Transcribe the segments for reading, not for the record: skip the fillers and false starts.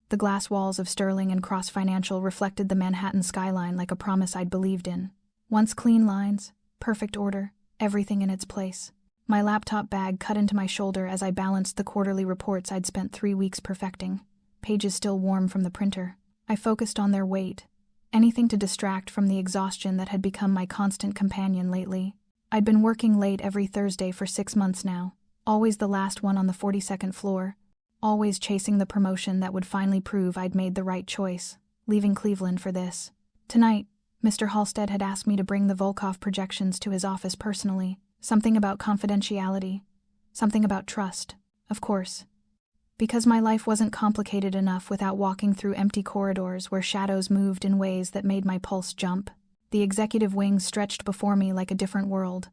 The glass walls of Sterling and Cross Financial reflected the Manhattan skyline like a promise I'd believed in. Once clean lines, perfect order, everything in its place. My laptop bag cut into my shoulder as I balanced the quarterly reports I'd spent 3 weeks perfecting, pages still warm from the printer. I focused on their weight, anything to distract from the exhaustion that had become my constant companion lately. I'd been working late every Thursday for 6 months now, always the last one on the 42nd floor, always chasing the promotion that would finally prove I'd made the right choice, leaving Cleveland for this. Tonight, Mr. Halstead had asked me to bring the Volkov projections to his office personally. Something about confidentiality, something about trust, of course. Because my life wasn't complicated enough without walking through empty corridors where shadows moved in ways that made my pulse jump. The executive wing stretched before me like a different world,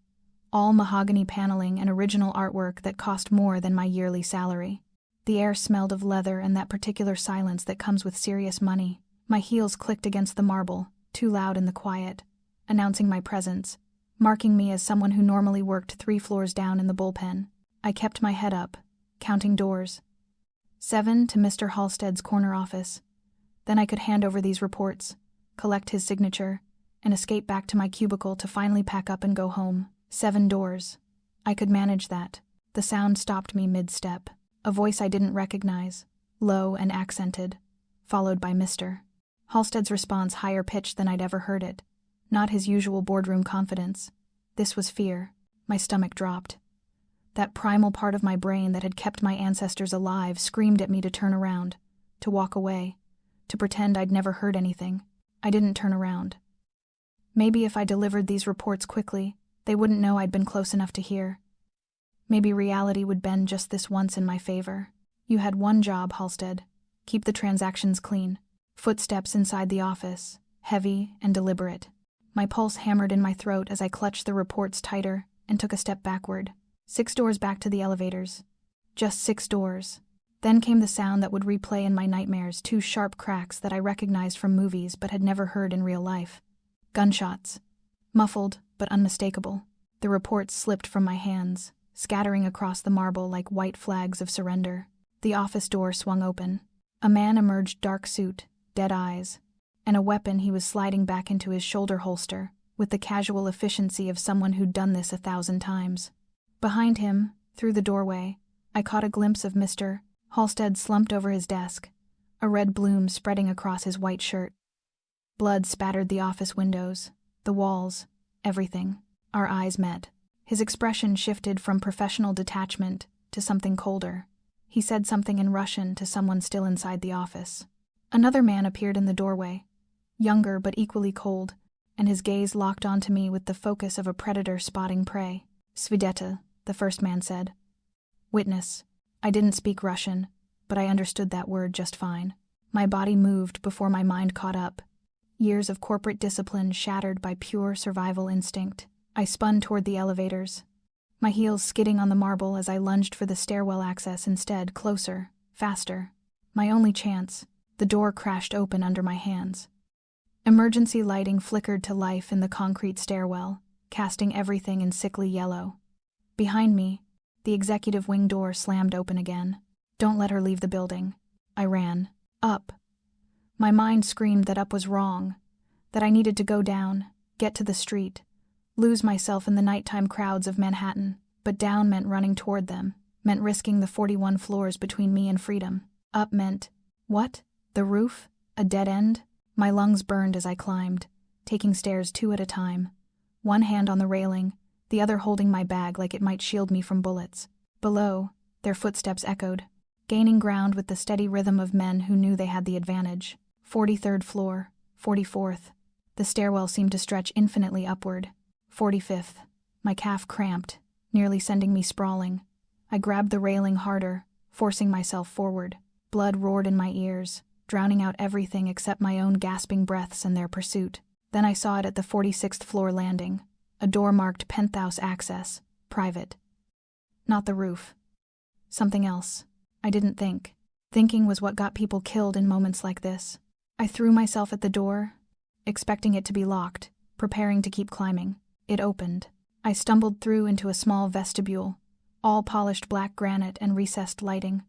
all mahogany paneling and original artwork that cost more than my yearly salary. The air smelled of leather and that particular silence that comes with serious money. My heels clicked against the marble, too loud in the quiet, announcing my presence, marking me as someone who normally worked 3 floors down in the bullpen. I kept my head up, counting doors. 7 to Mr. Halstead's corner office. Then I could hand over these reports, collect his signature, and escape back to my cubicle to finally pack up and go home. 7 doors. I could manage that. The sound stopped me mid-step. A voice I didn't recognize, low and accented, followed by Mr. Halstead's response higher-pitched than I'd ever heard it. Not his usual boardroom confidence. This was fear. My stomach dropped. That primal part of my brain that had kept my ancestors alive screamed at me to turn around, to walk away, to pretend I'd never heard anything. I didn't turn around. Maybe if I delivered these reports quickly, they wouldn't know I'd been close enough to hear. Maybe reality would bend just this once in my favor. You had one job, Halstead. Keep the transactions clean. Footsteps inside the office, heavy and deliberate. My pulse hammered in my throat as I clutched the reports tighter and took a step backward. 6 doors back to the elevators. Just 6 doors. Then came the sound that would replay in my nightmares, 2 sharp cracks that I recognized from movies but had never heard in real life. Gunshots. Muffled, but unmistakable. The reports slipped from my hands, scattering across the marble like white flags of surrender. The office door swung open. A man emerged, dark suit, dead eyes, and a weapon he was sliding back into his shoulder holster, with the casual efficiency of someone who'd done this 1,000 times. Behind him, through the doorway, I caught a glimpse of Mr. Halstead slumped over his desk, a red bloom spreading across his white shirt. Blood spattered the office windows, the walls, everything. Our eyes met. His expression shifted from professional detachment to something colder. He said something in Russian to someone still inside the office. Another man appeared in the doorway, younger but equally cold, and his gaze locked onto me with the focus of a predator spotting prey. Svideta, the first man said. Witness. I didn't speak Russian, but I understood that word just fine. My body moved before my mind caught up. Years of corporate discipline shattered by pure survival instinct. I spun toward the elevators, my heels skidding on the marble as I lunged for the stairwell access instead, closer, faster. My only chance. The door crashed open under my hands. Emergency lighting flickered to life in the concrete stairwell, casting everything in sickly yellow. Behind me, the executive wing door slammed open again. Don't let her leave the building. I ran. Up. My mind screamed that up was wrong, that I needed to go down, get to the street, lose myself in the nighttime crowds of Manhattan. But down meant running toward them, meant risking the 41 floors between me and freedom. Up meant, what? The roof? A dead end? My lungs burned as I climbed, taking stairs 2 at a time, one hand on the railing, the other holding my bag like it might shield me from bullets. Below, their footsteps echoed, gaining ground with the steady rhythm of men who knew they had the advantage. 43rd floor, 44th. The stairwell seemed to stretch infinitely upward. 45th. My calf cramped, nearly sending me sprawling. I grabbed the railing harder, forcing myself forward. Blood roared in my ears, drowning out everything except my own gasping breaths and their pursuit. Then I saw it at the 46th floor landing, a door marked Penthouse access, private. Not the roof. Something else. I didn't think. Thinking was what got people killed in moments like this. I threw myself at the door, expecting it to be locked, preparing to keep climbing. It opened. I stumbled through into a small vestibule, all polished black granite and recessed lighting.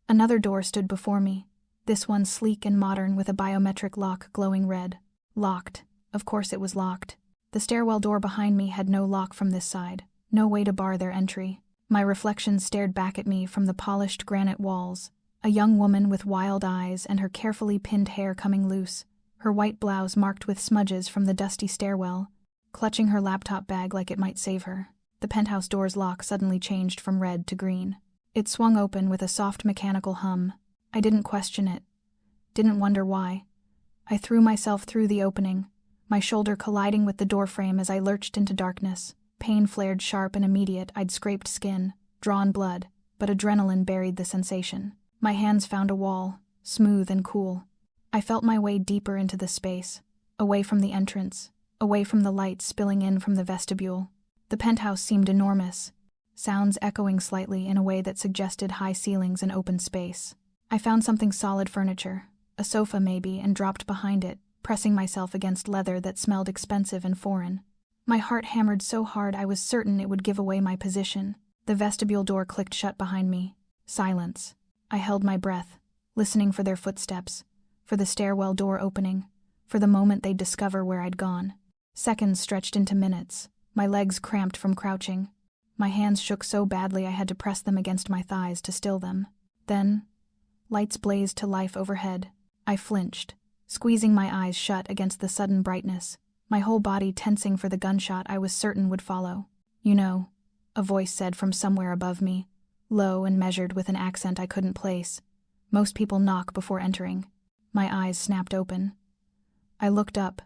Another door stood before me, This one sleek and modern with a biometric lock glowing red. Locked. Of course it was locked. The stairwell door behind me had no lock from this side, no way to bar their entry. My reflection stared back at me from the polished granite walls, a young woman with wild eyes and her carefully pinned hair coming loose, her white blouse marked with smudges from the dusty stairwell, clutching her laptop bag like it might save her. The penthouse door's lock suddenly changed from red to green. It swung open with a soft mechanical hum. I didn't question it. Didn't wonder why. I threw myself through the opening, my shoulder colliding with the doorframe as I lurched into darkness. Pain flared sharp and immediate. I'd scraped skin, drawn blood, but adrenaline buried the sensation. My hands found a wall, smooth and cool. I felt my way deeper into the space, away from the entrance, away from the light spilling in from the vestibule. The penthouse seemed enormous, sounds echoing slightly in a way that suggested high ceilings and open space. I found something solid furniture, a sofa maybe, and dropped behind it, pressing myself against leather that smelled expensive and foreign. My heart hammered so hard I was certain it would give away my position. The vestibule door clicked shut behind me. Silence. I held my breath, listening for their footsteps, for the stairwell door opening, for the moment they'd discover where I'd gone. Seconds stretched into minutes, my legs cramped from crouching. My hands shook so badly I had to press them against my thighs to still them. Then, lights blazed to life overhead. I flinched, squeezing my eyes shut against the sudden brightness, my whole body tensing for the gunshot I was certain would follow. "You know," a voice said from somewhere above me, low and measured with an accent I couldn't place. "Most people knock before entering." My eyes snapped open. I looked up,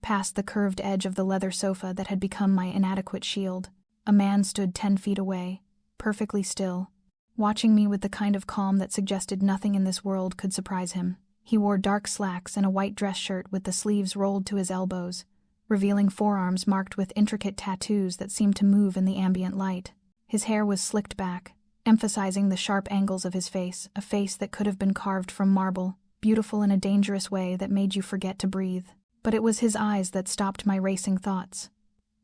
past the curved edge of the leather sofa that had become my inadequate shield. A man stood 10 feet away, perfectly still, watching me with the kind of calm that suggested nothing in this world could surprise him. He wore dark slacks and a white dress shirt with the sleeves rolled to his elbows, revealing forearms marked with intricate tattoos that seemed to move in the ambient light. His hair was slicked back, emphasizing the sharp angles of his face, a face that could have been carved from marble, beautiful in a dangerous way that made you forget to breathe. But it was his eyes that stopped my racing thoughts.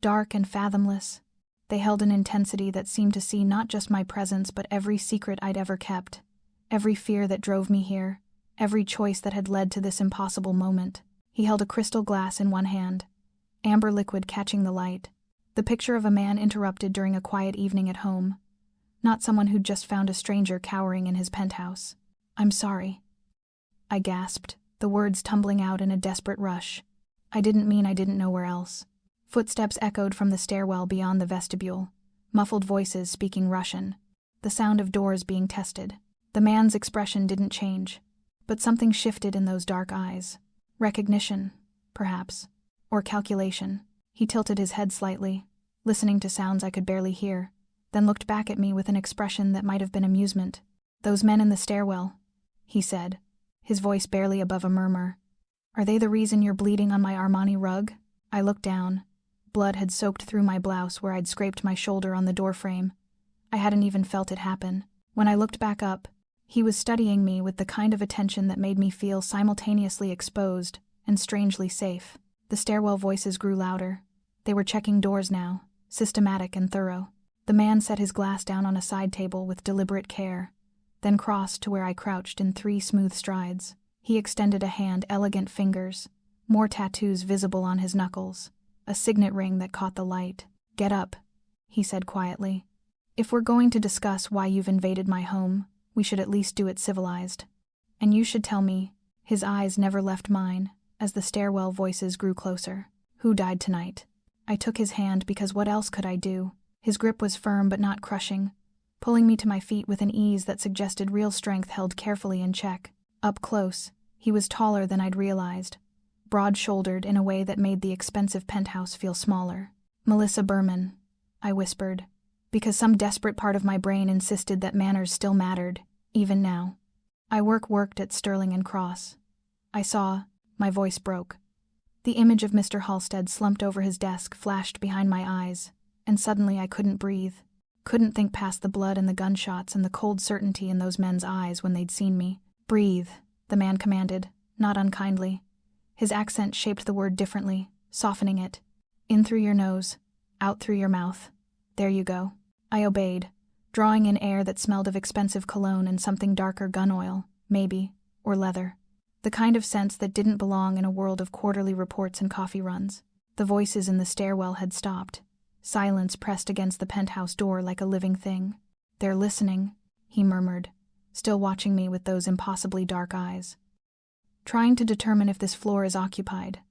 Dark and fathomless, they held an intensity that seemed to see not just my presence but every secret I'd ever kept, every fear that drove me here, every choice that had led to this impossible moment. He held a crystal glass in one hand, amber liquid catching the light, the picture of a man interrupted during a quiet evening at home, not someone who'd just found a stranger cowering in his penthouse. "I'm sorry," I gasped, the words tumbling out in a desperate rush. I didn't mean I didn't know where else. Footsteps echoed from the stairwell beyond the vestibule, muffled voices speaking Russian, the sound of doors being tested. The man's expression didn't change, but something shifted in those dark eyes. Recognition, perhaps, or calculation. He tilted his head slightly, listening to sounds I could barely hear, then looked back at me with an expression that might have been amusement. "Those men in the stairwell," he said, his voice barely above a murmur. "Are they the reason you're bleeding on my Armani rug?" I looked down. Blood had soaked through my blouse where I'd scraped my shoulder on the doorframe. I hadn't even felt it happen. When I looked back up, he was studying me with the kind of attention that made me feel simultaneously exposed and strangely safe. The stairwell voices grew louder. They were checking doors now, systematic and thorough. The man set his glass down on a side table with deliberate care, then crossed to where I crouched in 3 smooth strides. He extended a hand, elegant fingers, more tattoos visible on his knuckles, a signet ring that caught the light. "Get up," he said quietly. "If we're going to discuss why you've invaded my home, we should at least do it civilized. And you should tell me," his eyes never left mine, as the stairwell voices grew closer, "who died tonight?" I took his hand because what else could I do? His grip was firm but not crushing, pulling me to my feet with an ease that suggested real strength held carefully in check. Up close, he was taller than I'd realized, broad-shouldered in a way that made the expensive penthouse feel smaller. "Melissa Berman," I whispered, because some desperate part of my brain insisted that manners still mattered, even now. "I worked at Sterling and Cross. I saw," my voice broke. The image of Mr. Halstead slumped over his desk flashed behind my eyes, and suddenly I couldn't breathe. Couldn't think past the blood and the gunshots and the cold certainty in those men's eyes when they'd seen me. "Breathe," the man commanded, not unkindly. His accent shaped the word differently, softening it. "In through your nose, out through your mouth. There you go." I obeyed, drawing in air that smelled of expensive cologne and something darker gun oil, maybe, or leather. The kind of scents that didn't belong in a world of quarterly reports and coffee runs. The voices in the stairwell had stopped. Silence pressed against the penthouse door like a living thing. "They're listening," he murmured, still watching me with those impossibly dark eyes. "Trying to determine if this floor is occupied.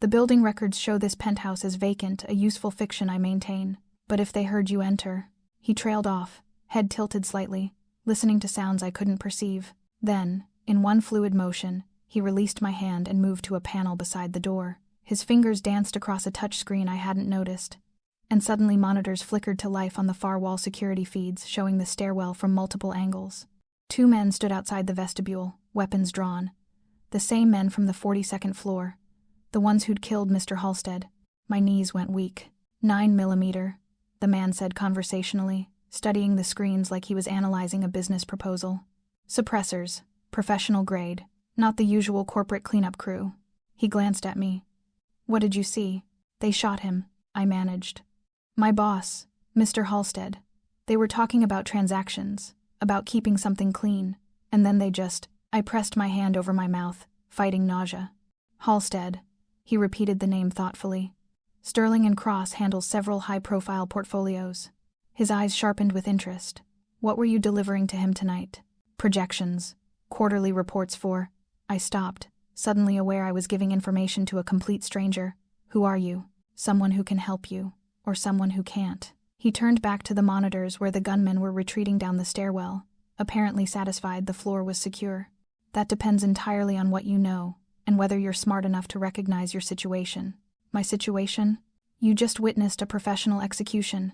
The building records show this penthouse as vacant, a useful fiction I maintain. But if they heard you enter..." He trailed off, head tilted slightly, listening to sounds I couldn't perceive. Then, in one fluid motion, he released my hand and moved to a panel beside the door. His fingers danced across a touchscreen I hadn't noticed, and suddenly monitors flickered to life on the far wall security feeds showing the stairwell from multiple angles. 2 men stood outside the vestibule, weapons drawn. The same men from the 42nd floor. The ones who'd killed Mr. Halstead. My knees went weak. 9mm, the man said conversationally, studying the screens like he was analyzing a business proposal. "Suppressors, professional grade, not the usual corporate cleanup crew." He glanced at me. "What did you see?" "They shot him," I managed. "My boss, Mr. Halstead. They were talking about transactions, about keeping something clean, and then they just..." I pressed my hand over my mouth, fighting nausea. "Halstead." He repeated the name thoughtfully. "Sterling and Cross handles several high-profile portfolios." His eyes sharpened with interest. "What were you delivering to him tonight?" "Projections. Quarterly reports for..." I stopped, suddenly aware I was giving information to a complete stranger. "Who are you? Someone who can help you, or someone who can't?" He turned back to the monitors where the gunmen were retreating down the stairwell, apparently satisfied the floor was secure. "That depends entirely on what you know, and whether you're smart enough to recognize your situation." "My situation? You just witnessed a professional execution.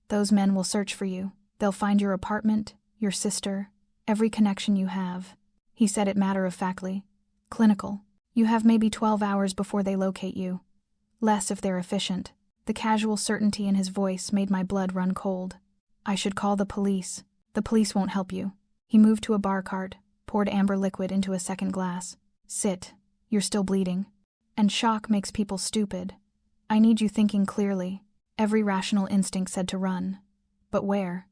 Those men will search for you. They'll find your apartment, your sister, every connection you have." He said it matter-of-factly. "Clinical. You have maybe 12 hours before they locate you. Less if they're efficient." The casual certainty in his voice made my blood run cold. "I should call the police." "The police won't help you." He moved to a bar cart, poured amber liquid into a second glass. "Sit. You're still bleeding. And shock makes people stupid. I need you thinking clearly." Every rational instinct said to run. But where?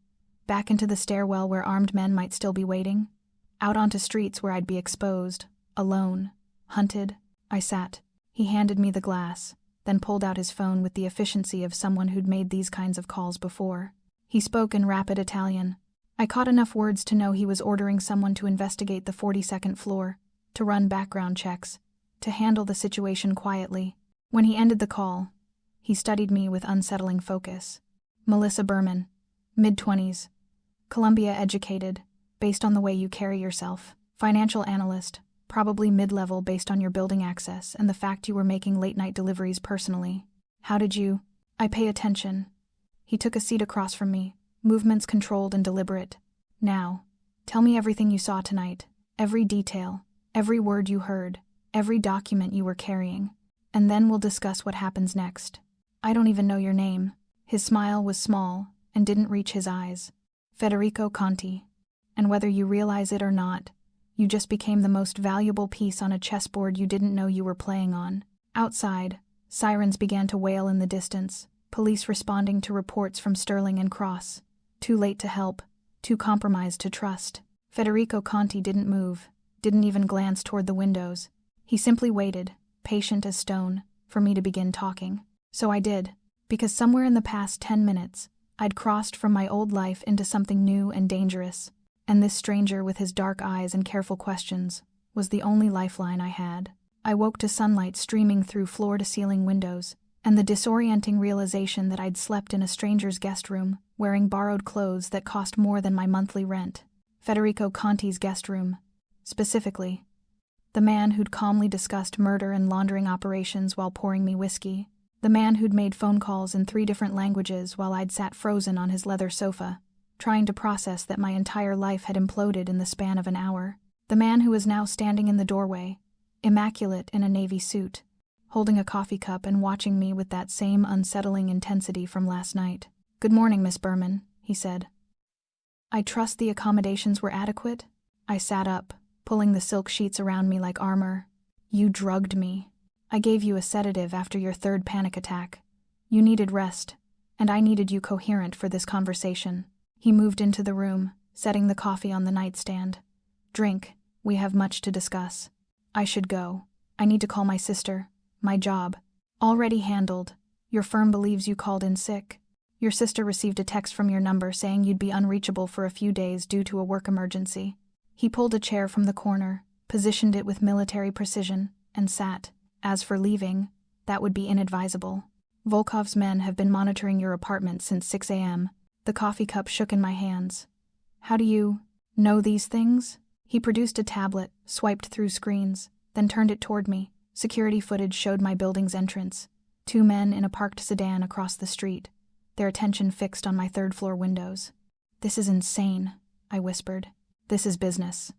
Back into the stairwell where armed men might still be waiting? Out onto streets where I'd be exposed, alone, hunted? I sat. He handed me the glass, then pulled out his phone with the efficiency of someone who'd made these kinds of calls before. He spoke in rapid Italian. I caught enough words to know he was ordering someone to investigate the 42nd floor, to run background checks, to handle the situation quietly. When he ended the call, he studied me with unsettling focus. "Melissa Berman, mid-20s, Columbia educated, based on the way you carry yourself. Financial analyst, probably mid-level based on your building access and the fact you were making late-night deliveries personally. How did you..." "I pay attention." He took a seat across from me, movements controlled and deliberate. "Now, tell me everything you saw tonight, every detail, every word you heard, every document you were carrying, and then we'll discuss what happens next. I don't even know your name." His smile was small and didn't reach his eyes. "Federico Conti. And whether you realize it or not, you just became the most valuable piece on a chessboard you didn't know you were playing on." Outside, sirens began to wail in the distance, police responding to reports from Sterling and Cross. Too late to help, too compromised to trust. Federico Conti didn't move, didn't even glance toward the windows. He simply waited, patient as stone, for me to begin talking. So I did, because somewhere in the past 10 minutes, I'd crossed from my old life into something new and dangerous, and this stranger with his dark eyes and careful questions was the only lifeline I had. I woke to sunlight streaming through floor-to-ceiling windows, and the disorienting realization that I'd slept in a stranger's guest room, wearing borrowed clothes that cost more than my monthly rent. Federico Conti's guest room, specifically. The man who'd calmly discussed murder and laundering operations while pouring me whiskey. The man who'd made phone calls in 3 different languages while I'd sat frozen on his leather sofa, trying to process that my entire life had imploded in the span of an hour. The man who was now standing in the doorway, immaculate in a navy suit, holding a coffee cup and watching me with that same unsettling intensity from last night. "Good morning, Miss Berman," he said. "I trust the accommodations were adequate?" I sat up, pulling the silk sheets around me like armor. "You drugged me. I gave you a sedative after your 3rd panic attack. You needed rest, and I needed you coherent for this conversation." He moved into the room, setting the coffee on the nightstand. "Drink," We have much to discuss. I should go. I need to call my sister. My job. Already handled. Your firm believes you called in sick. Your sister received a text from your number saying you'd be unreachable for a few days due to a work emergency. He pulled a chair from the corner, positioned it with military precision, and sat. As for leaving, that would be inadvisable. Volkov's men have been monitoring your apartment since 6 a.m. The coffee cup shook in my hands. How do you know these things? He produced a tablet, swiped through screens, then turned it toward me. Security footage showed my building's entrance. 2 men in a parked sedan across the street, their attention fixed on my third-floor windows. This is insane, I whispered. This is business.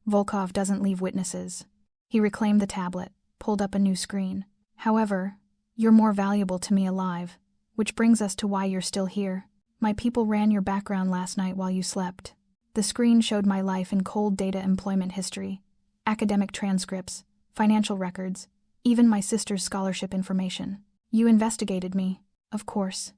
Volkov doesn't leave witnesses. He reclaimed the tablet, pulled up a new screen. However, you're more valuable to me alive, which brings us to why you're still here. My people ran your background last night while you slept. The screen showed my life in cold data employment history, academic transcripts, financial records, even my sister's scholarship information. You investigated me, of course.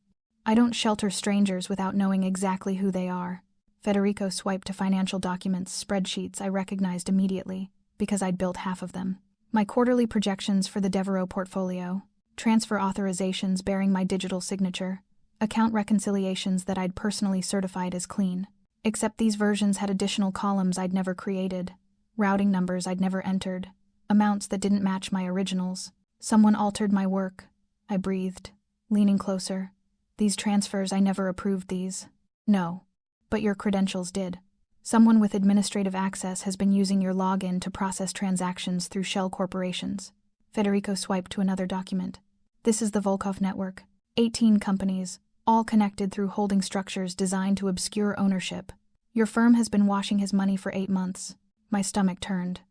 I don't shelter strangers without knowing exactly who they are. Federico swiped to financial documents, spreadsheets I recognized immediately, because I'd built half of them. My quarterly projections for the Devereaux portfolio, transfer authorizations bearing my digital signature, account reconciliations that I'd personally certified as clean. Except these versions had additional columns I'd never created, routing numbers I'd never entered, amounts that didn't match my originals. Someone altered my work, I breathed, leaning closer. These transfers, I never approved these. No. But your credentials did. Someone with administrative access has been using your login to process transactions through shell corporations. Federico swiped to another document. This is the Volkov network. 18 companies, all connected through holding structures designed to obscure ownership. Your firm has been washing his money for 8 months. My stomach turned.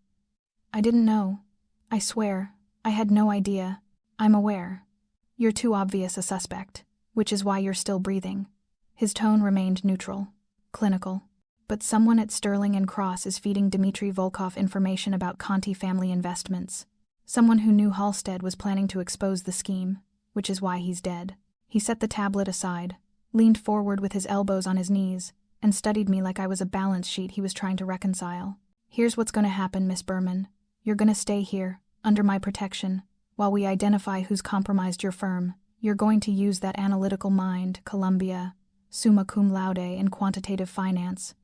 I didn't know. I swear, I had no idea. I'm aware. You're too obvious a suspect, which is why you're still breathing. His tone remained neutral, clinical. But someone at Sterling and Cross is feeding Dmitry Volkov information about Conti family investments. Someone who knew Halstead was planning to expose the scheme, which is why he's dead. He set the tablet aside, leaned forward with his elbows on his knees, and studied me like I was a balance sheet he was trying to reconcile. Here's what's going to happen, Miss Berman. You're going to stay here, under my protection, while we identify who's compromised your firm. You're going to use that analytical mind, Columbia, summa cum laude in quantitative finance.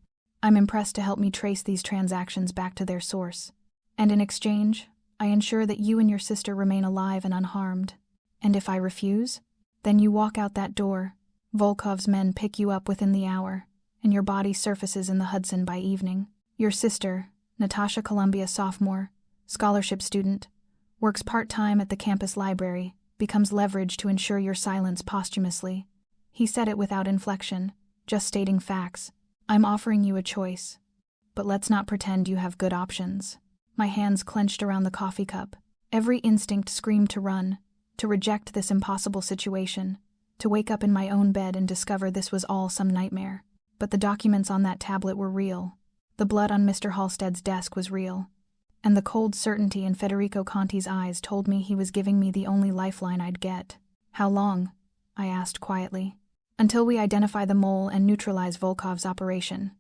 I'm impressed to help me trace these transactions back to their source. And in exchange, I ensure that you and your sister remain alive and unharmed. And if I refuse, then you walk out that door. Volkov's men pick you up within the hour, and your body surfaces in the Hudson by evening. Your sister, Natasha Columbia sophomore, scholarship student, works part-time at the campus library, becomes leverage to ensure your silence posthumously. He said it without inflection, just stating facts. I'm offering you a choice, but let's not pretend you have good options. My hands clenched around the coffee cup. Every instinct screamed to run, to reject this impossible situation, to wake up in my own bed and discover this was all some nightmare. But the documents on that tablet were real. The blood on Mr. Halstead's desk was real. And the cold certainty in Federico Conti's eyes told me he was giving me the only lifeline I'd get. How long? I asked quietly. Until we identify the mole and neutralize Volkov's operation.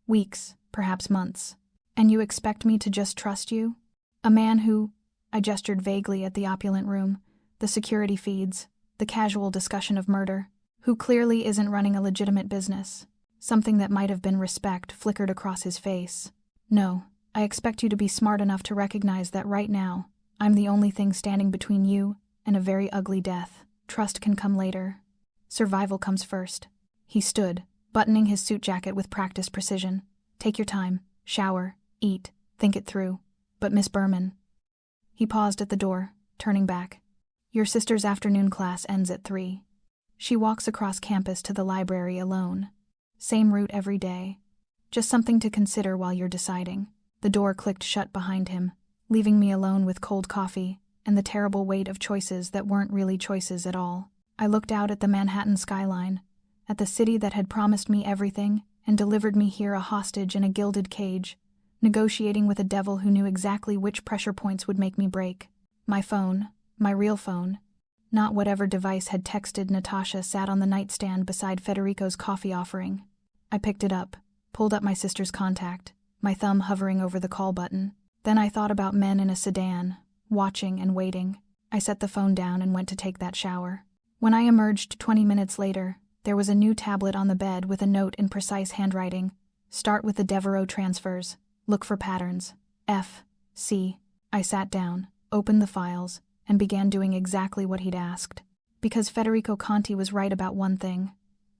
Weeks, perhaps months. And you expect me to just trust you? A man who, I gestured vaguely at the opulent room, the security feeds, the casual discussion of murder, who clearly isn't running a legitimate business. Something that might have been respect flickered across his face. No, I expect you to be smart enough to recognize that right now, I'm the only thing standing between you and a very ugly death. Trust can come later. Survival comes first. He stood, buttoning his suit jacket with practiced precision. Take your time, shower, eat, think it through. But Miss Berman. He paused at the door, turning back. Your sister's afternoon class ends at 3. She walks across campus to the library alone. Same route every day. Just something to consider while you're deciding. The door clicked shut behind him, leaving me alone with cold coffee and the terrible weight of choices that weren't really choices at all. I looked out at the Manhattan skyline, at the city that had promised me everything and delivered me here a hostage in a gilded cage, negotiating with a devil who knew exactly which pressure points would make me break. My phone, my real phone, not whatever device had texted Natasha, sat on the nightstand beside Federico's coffee offering. I picked it up, pulled up my sister's contact, my thumb hovering over the call button. Then I thought about men in a sedan, watching and waiting. I set the phone down and went to take that shower. When I emerged 20 minutes later, there was a new tablet on the bed with a note in precise handwriting. Start with the Devereaux transfers. Look for patterns. F. C. I sat down, opened the files, and began doing exactly what he'd asked. Because Federico Conti was right about one thing.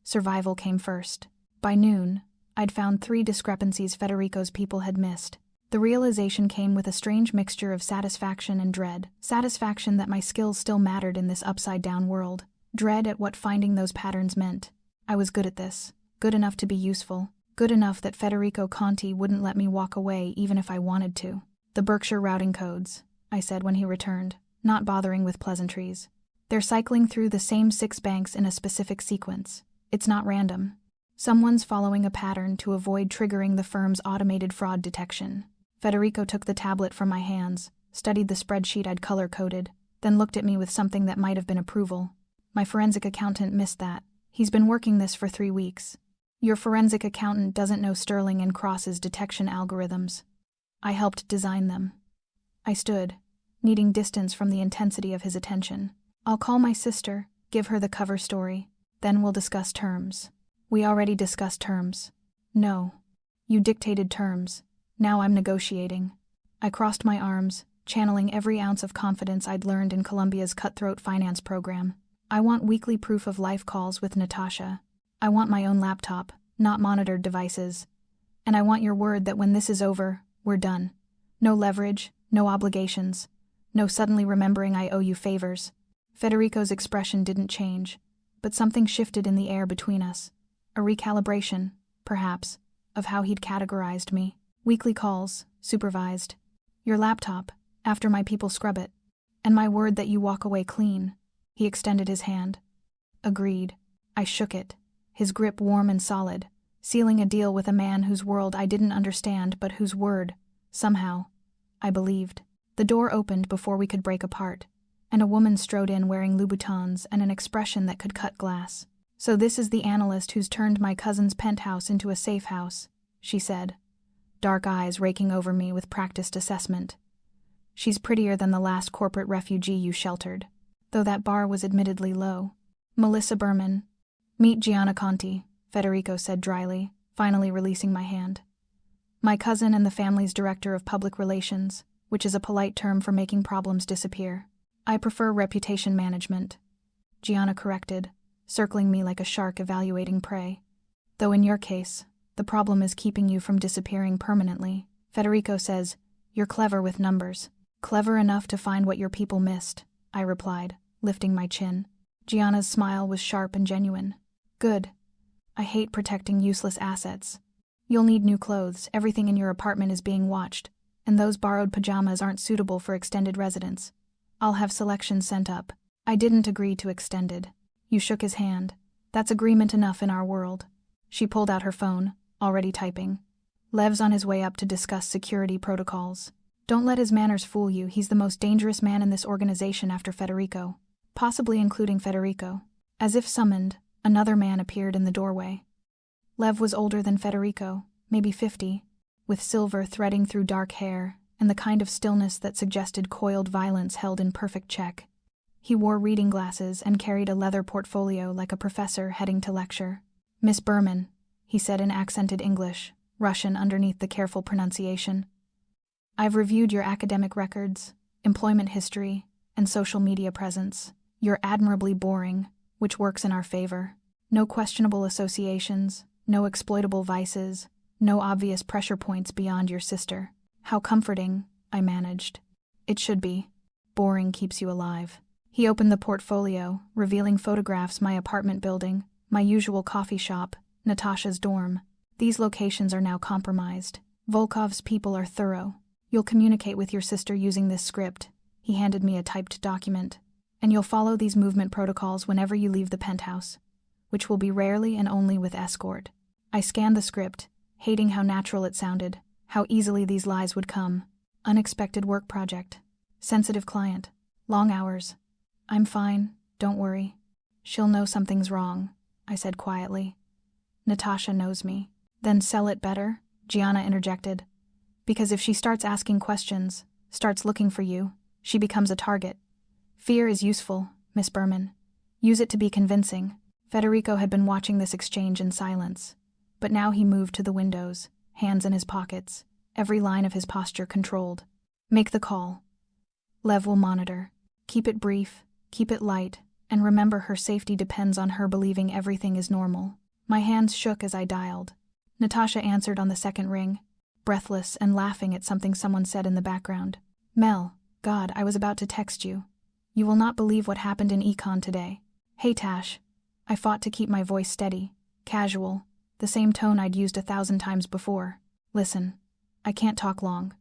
Survival came first. By noon, I'd found 3 discrepancies Federico's people had missed. The realization came with a strange mixture of satisfaction and dread. Satisfaction that my skills still mattered in this upside-down world. Dread at what finding those patterns meant. I was good at this. Good enough to be useful. Good enough that Federico Conti wouldn't let me walk away even if I wanted to. The Berkshire routing codes, I said when he returned, not bothering with pleasantries. They're cycling through the same 6 banks in a specific sequence. It's not random. Someone's following a pattern to avoid triggering the firm's automated fraud detection. Federico took the tablet from my hands, studied the spreadsheet I'd color-coded, then looked at me with something that might have been approval. My forensic accountant missed that. He's been working this for 3 weeks. Your forensic accountant doesn't know Sterling and Cross's detection algorithms. I helped design them. I stood, needing distance from the intensity of his attention. I'll call my sister, give her the cover story, then we'll discuss terms. We already discussed terms. No. You dictated terms. Now I'm negotiating. I crossed my arms, channeling every ounce of confidence I'd learned in Columbia's cutthroat finance program. I want weekly proof of life calls with Natasha. I want my own laptop, not monitored devices. And I want your word that when this is over, we're done. No leverage, no obligations, no suddenly remembering I owe you favors. Federico's expression didn't change, but something shifted in the air between us. A recalibration, perhaps, of how he'd categorized me. Weekly calls, supervised. Your laptop, after my people scrub it. And my word that you walk away clean. He extended his hand. Agreed. I shook it, his grip warm and solid, sealing a deal with a man whose world I didn't understand but whose word, somehow, I believed. The door opened before we could break apart, and a woman strode in wearing Louboutins and an expression that could cut glass. So this is the analyst who's turned my cousin's penthouse into a safe house, she said, dark eyes raking over me with practiced assessment. She's prettier than the last corporate refugee you sheltered, though that bar was admittedly low. Melissa Berman. Meet Gianna Conti, Federico said dryly, finally releasing my hand. My cousin and the family's director of public relations, which is a polite term for making problems disappear. I prefer reputation management, Gianna corrected, circling me like a shark evaluating prey. Though in your case, the problem is keeping you from disappearing permanently. Federico says, you're clever with numbers. Clever enough to find what your people missed, I replied, lifting my chin. Gianna's smile was sharp and genuine. Good. I hate protecting useless assets. You'll need new clothes, everything in your apartment is being watched, and those borrowed pajamas aren't suitable for extended residence. I'll have selections sent up. I didn't agree to extended. You shook his hand. That's agreement enough in our world. She pulled out her phone, already typing. Lev's on his way up to discuss security protocols. Don't let his manners fool you, he's the most dangerous man in this organization after Federico. Possibly including Federico. As if summoned, another man appeared in the doorway. Lev was older than Federico, maybe 50, with silver threading through dark hair and the kind of stillness that suggested coiled violence held in perfect check. He wore reading glasses and carried a leather portfolio like a professor heading to lecture. Miss Berman, he said in accented English, Russian underneath the careful pronunciation. I've reviewed your academic records, employment history, and social media presence. You're admirably boring, which works in our favor. No questionable associations, no exploitable vices, no obvious pressure points beyond your sister. How comforting, I managed. It should be. Boring keeps you alive. He opened the portfolio, revealing photographs my apartment building, my usual coffee shop, Natasha's dorm. These locations are now compromised. Volkov's people are thorough. You'll communicate with your sister using this script. He handed me a typed document. And you'll follow these movement protocols whenever you leave the penthouse, which will be rarely and only with escort. I scanned the script, hating how natural it sounded, how easily these lies would come. Unexpected work project. Sensitive client. Long hours. I'm fine, don't worry. She'll know something's wrong, I said quietly. Natasha knows me. Then sell it better, Gianna interjected, Because if she starts asking questions, starts looking for you, she becomes a target. Fear is useful, Miss Berman. Use it to be convincing. Federico had been watching this exchange in silence, but now he moved to the windows, hands in his pockets, every line of his posture controlled. Make the call. Lev will monitor. Keep it brief, keep it light, and remember her safety depends on her believing everything is normal. My hands shook as I dialed. Natasha answered on the second ring, breathless and laughing at something someone said in the background. Mel, God, I was about to text you. You will not believe what happened in Econ today. Hey Tash. I fought to keep my voice steady, casual, the same tone I'd used 1,000 times before. Listen, I can't talk long.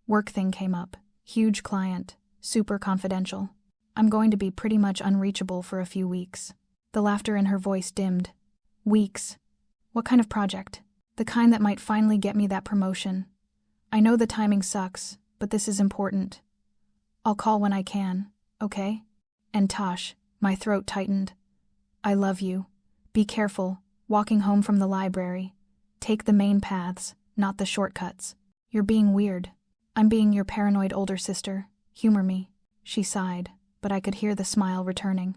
Work thing came up. Huge client, super confidential. I'm going to be pretty much unreachable for a few weeks. The laughter in her voice dimmed. Weeks. What kind of project? The kind that might finally get me that promotion. I know the timing sucks, but this is important. I'll call when I can, okay? And Tosh, my throat tightened. I love you. Be careful, walking home from the library. Take the main paths, not the shortcuts. You're being weird. I'm being your paranoid older sister. Humor me. She sighed, but I could hear the smile returning.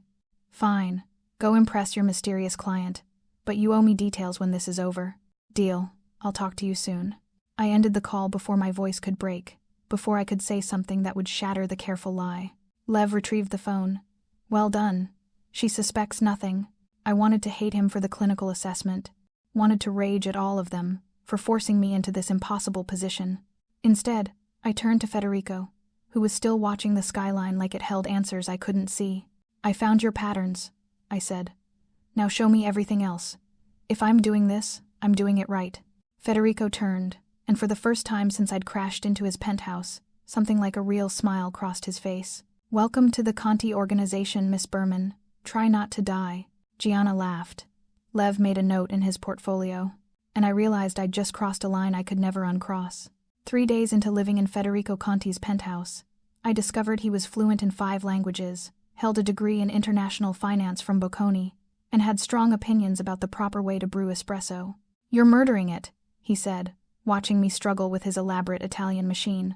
Fine. Go impress your mysterious client. But you owe me details when this is over. Deal. I'll talk to you soon. I ended the call before my voice could break, before I could say something that would shatter the careful lie. Lev retrieved the phone. Well done. She suspects nothing. I wanted to hate him for the clinical assessment. Wanted to rage at all of them, for forcing me into this impossible position. Instead, I turned to Federico, who was still watching the skyline like it held answers I couldn't see. I found your patterns, I said. Now show me everything else. If I'm doing this, I'm doing it right. Federico turned, and for the first time since I'd crashed into his penthouse, something like a real smile crossed his face. Welcome to the Conti organization, Miss Berman. Try not to die. Gianna laughed. Lev made a note in his portfolio, and I realized I'd just crossed a line I could never uncross. 3 days into living in Federico Conti's penthouse, I discovered he was fluent in 5 languages, held a degree in international finance from Bocconi, and had strong opinions about the proper way to brew espresso. You're murdering it, he said, watching me struggle with his elaborate Italian machine.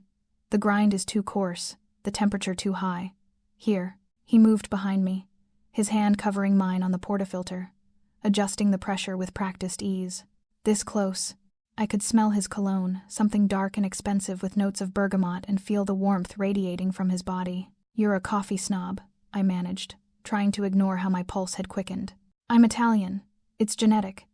The grind is too coarse, the temperature too high. Here, he moved behind me, his hand covering mine on the portafilter, adjusting the pressure with practiced ease. This close, I could smell his cologne, something dark and expensive with notes of bergamot, and feel the warmth radiating from his body. You're a coffee snob, I managed, trying to ignore how my pulse had quickened. I'm Italian. It's genetic.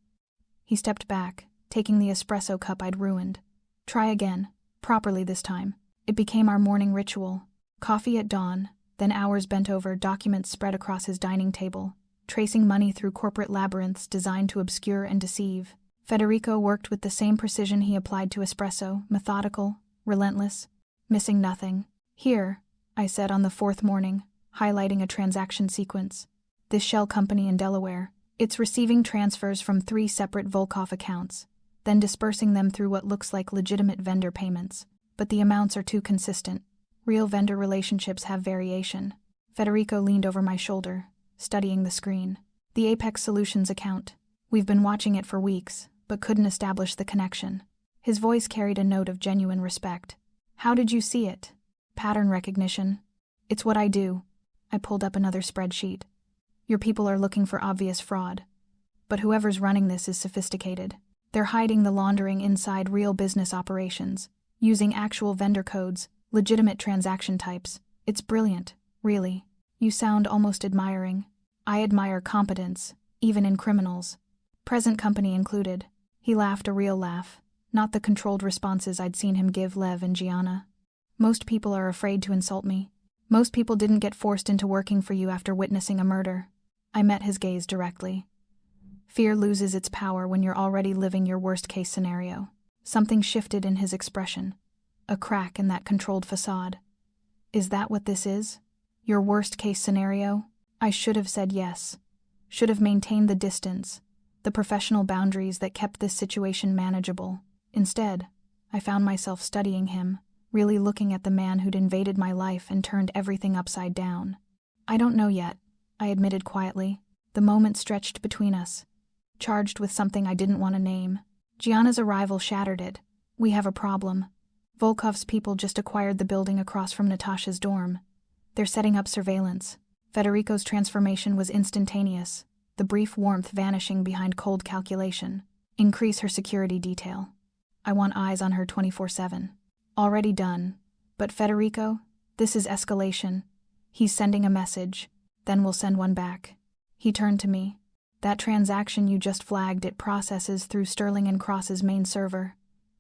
He stepped back, taking the espresso cup I'd ruined. Try again, properly this time. It became our morning ritual. Coffee at dawn, then hours bent over documents spread across his dining table, tracing money through corporate labyrinths designed to obscure and deceive. Federico worked with the same precision he applied to espresso, methodical, relentless, missing nothing. Here, I said on the 4th morning, highlighting a transaction sequence. This shell company in Delaware. It's receiving transfers from 3 separate Volkov accounts, then dispersing them through what looks like legitimate vendor payments. But the amounts are too consistent. Real vendor relationships have variation. Federico leaned over my shoulder, studying the screen. The Apex Solutions account. We've been watching it for weeks, but couldn't establish the connection. His voice carried a note of genuine respect. How did you see it? Pattern recognition. It's what I do. I pulled up another spreadsheet. Your people are looking for obvious fraud. But whoever's running this is sophisticated. They're hiding the laundering inside real business operations, using actual vendor codes, legitimate transaction types. It's brilliant, really. You sound almost admiring. I admire competence, even in criminals. Present company included. He laughed a real laugh, not the controlled responses I'd seen him give Lev and Gianna. Most people are afraid to insult me. Most people didn't get forced into working for you after witnessing a murder. I met his gaze directly. Fear loses its power when you're already living your worst-case scenario. Something shifted in his expression. A crack in that controlled facade. Is that what this is? Your worst-case scenario? I should have said yes. Should have maintained the distance, the professional boundaries that kept this situation manageable. Instead, I found myself studying him, really looking at the man who'd invaded my life and turned everything upside down. I don't know yet, I admitted quietly. The moment stretched between us, charged with something I didn't want to name. Gianna's arrival shattered it. We have a problem. Volkov's people just acquired the building across from Natasha's dorm. They're setting up surveillance. Federico's transformation was instantaneous, the brief warmth vanishing behind cold calculation. Increase her security detail. I want eyes on her 24/7. Already done. But Federico, this is escalation. He's sending a message, then we'll send one back. He turned to me. That transaction you just flagged, it processes through Sterling and Cross's main server.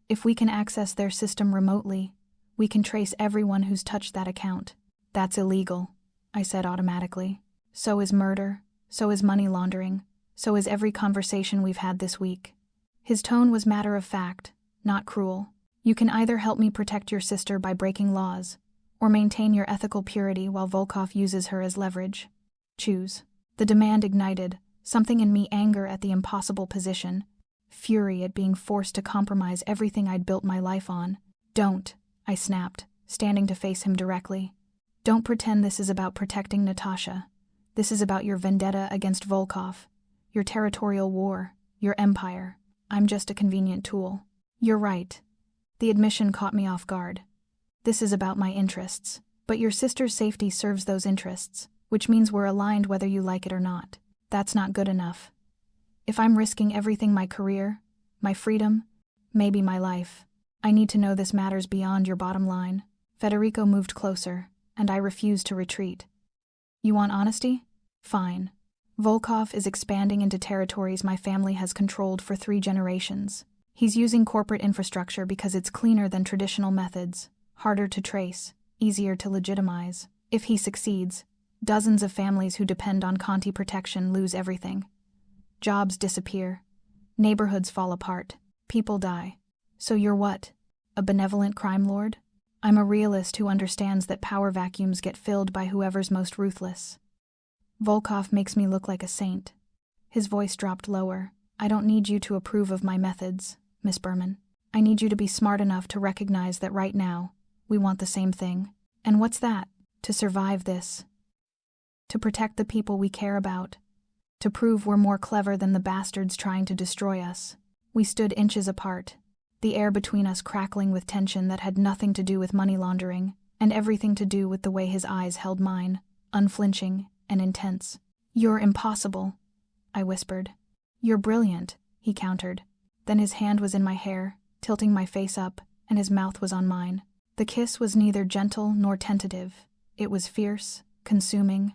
If we can access their system remotely, we can trace everyone who's touched that account. That's illegal, I said automatically. So is murder, so is money laundering, so is every conversation we've had this week. His tone was matter of fact, not cruel. You can either help me protect your sister by breaking laws, or maintain your ethical purity while Volkov uses her as leverage. Choose. The demand ignited, something in me anger at the impossible position, fury at being forced to compromise everything I'd built my life on. Don't, I snapped, standing to face him directly. Don't pretend this is about protecting Natasha. This is about your vendetta against Volkov, your territorial war, your empire. I'm just a convenient tool. You're right. The admission caught me off guard. This is about my interests, but your sister's safety serves those interests, which means we're aligned whether you like it or not. That's not good enough. If I'm risking everything, my career, my freedom, maybe my life, I need to know this matters beyond your bottom line. Federico moved closer, and I refused to retreat. You want honesty? Fine. Volkov is expanding into territories my family has controlled for 3 generations. He's using corporate infrastructure because it's cleaner than traditional methods, harder to trace, easier to legitimize. If he succeeds, dozens of families who depend on Conti protection lose everything. Jobs disappear. Neighborhoods fall apart. People die. So you're what? A benevolent crime lord? I'm a realist who understands that power vacuums get filled by whoever's most ruthless. Volkov makes me look like a saint. His voice dropped lower. I don't need you to approve of my methods, Miss Berman. I need you to be smart enough to recognize that right now, we want the same thing. And what's that? To survive this. To protect the people we care about. To prove we're more clever than the bastards trying to destroy us. We stood inches apart, the air between us crackling with tension that had nothing to do with money laundering, and everything to do with the way his eyes held mine, unflinching and intense. You're impossible, I whispered. You're brilliant, he countered. Then his hand was in my hair, tilting my face up, and his mouth was on mine. The kiss was neither gentle nor tentative. It was fierce, consuming.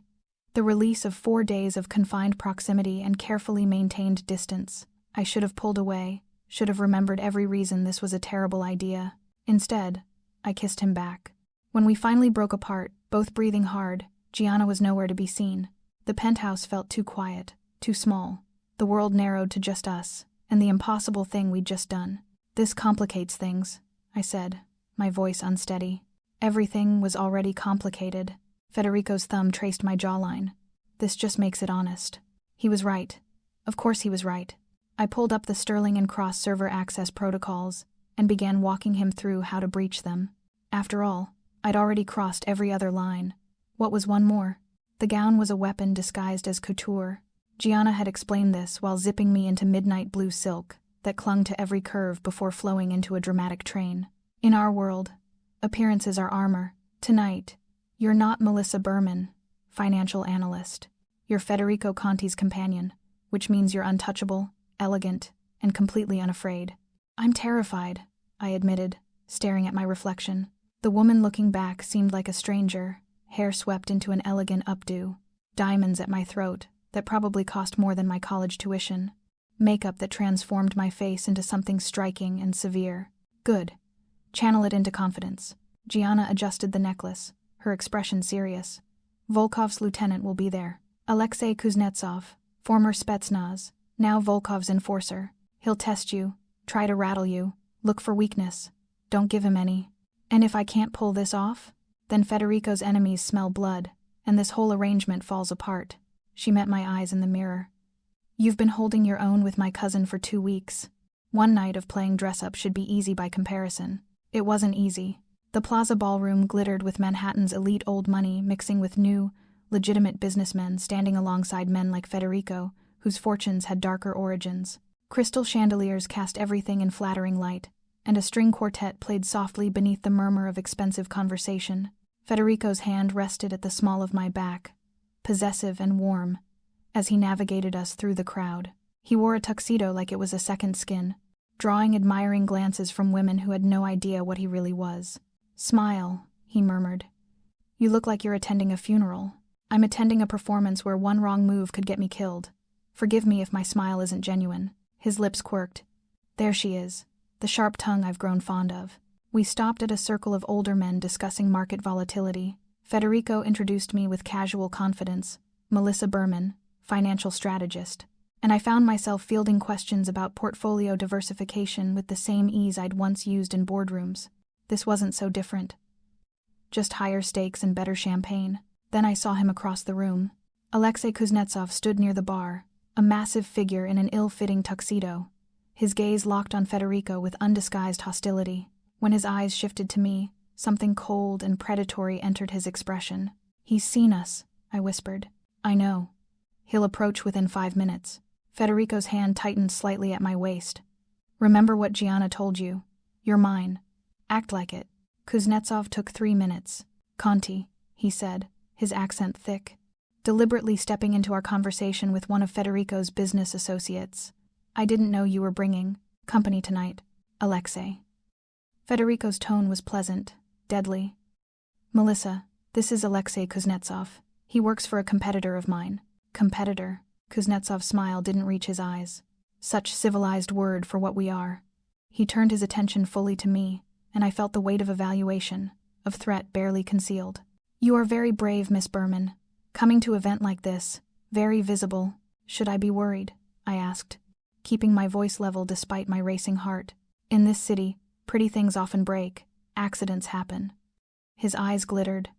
The release of 4 days of confined proximity and carefully maintained distance. I should have pulled away, should have remembered every reason this was a terrible idea. Instead, I kissed him back. When we finally broke apart, both breathing hard, Gianna was nowhere to be seen. The penthouse felt too quiet, too small. The world narrowed to just us, and the impossible thing we'd just done. This complicates things, I said, my voice unsteady. Everything was already complicated. Federico's thumb traced my jawline. This just makes it honest. He was right. Of course he was right. I pulled up the Sterling and Cross server access protocols and began walking him through how to breach them. After all, I'd already crossed every other line. What was one more? The gown was a weapon disguised as couture. Gianna had explained this while zipping me into midnight blue silk that clung to every curve before flowing into a dramatic train. In our world, appearances are armor. Tonight, you're not Melissa Berman, financial analyst. You're Federico Conti's companion, which means you're untouchable, elegant, and completely unafraid. I'm terrified, I admitted, staring at my reflection. The woman looking back seemed like a stranger, hair swept into an elegant updo, diamonds at my throat that probably cost more than my college tuition, makeup that transformed my face into something striking and severe. Good. Channel it into confidence. Gianna adjusted the necklace, her expression serious. Volkov's lieutenant will be there. Alexei Kuznetsov, former Spetsnaz, now Volkov's enforcer. He'll test you, try to rattle you, look for weakness. Don't give him any. And if I can't pull this off, then Federico's enemies smell blood, and this whole arrangement falls apart. She met my eyes in the mirror. You've been holding your own with my cousin for 2 weeks. One night of playing dress-up should be easy by comparison. It wasn't easy. The Plaza Ballroom glittered with Manhattan's elite old money mixing with new, legitimate businessmen standing alongside men like Federico, whose fortunes had darker origins. Crystal chandeliers cast everything in flattering light, and a string quartet played softly beneath the murmur of expensive conversation. Federico's hand rested at the small of my back, possessive and warm, as he navigated us through the crowd. He wore a tuxedo like it was a second skin, drawing admiring glances from women who had no idea what he really was. "Smile," he murmured. "You look like you're attending a funeral." "I'm attending a performance where one wrong move could get me killed. Forgive me if my smile isn't genuine." His lips quirked. "There she is, the sharp tongue I've grown fond of." We stopped at a circle of older men discussing market volatility. Federico introduced me with casual confidence, Melissa Berman, financial strategist, and I found myself fielding questions about portfolio diversification with the same ease I'd once used in boardrooms. This wasn't so different. Just higher stakes and better champagne. Then I saw him across the room. Alexei Kuznetsov stood near the bar, a massive figure in an ill-fitting tuxedo. His gaze locked on Federico with undisguised hostility. When his eyes shifted to me, something cold and predatory entered his expression. "He's seen us," I whispered. "I know. He'll approach within 5 minutes." Federico's hand tightened slightly at my waist. "Remember what Gianna told you. You're mine. Act like it." Kuznetsov took 3 minutes. "Conti," he said, his accent thick, deliberately stepping into our conversation with one of Federico's business associates. "I didn't know you were bringing company tonight, Alexei." Federico's tone was pleasant, deadly. "Melissa, this is Alexei Kuznetsov. He works for a competitor of mine." "Competitor?" Kuznetsov's smile didn't reach his eyes. Such civilized word for what we are. He turned his attention fully to me, and I felt the weight of evaluation, of threat barely concealed. "You are very brave, Miss Berman. Coming to an event like this, very visible. Should I be worried?" I asked, keeping my voice level despite my racing heart. "In this city, pretty things often break. Accidents happen." His eyes glittered.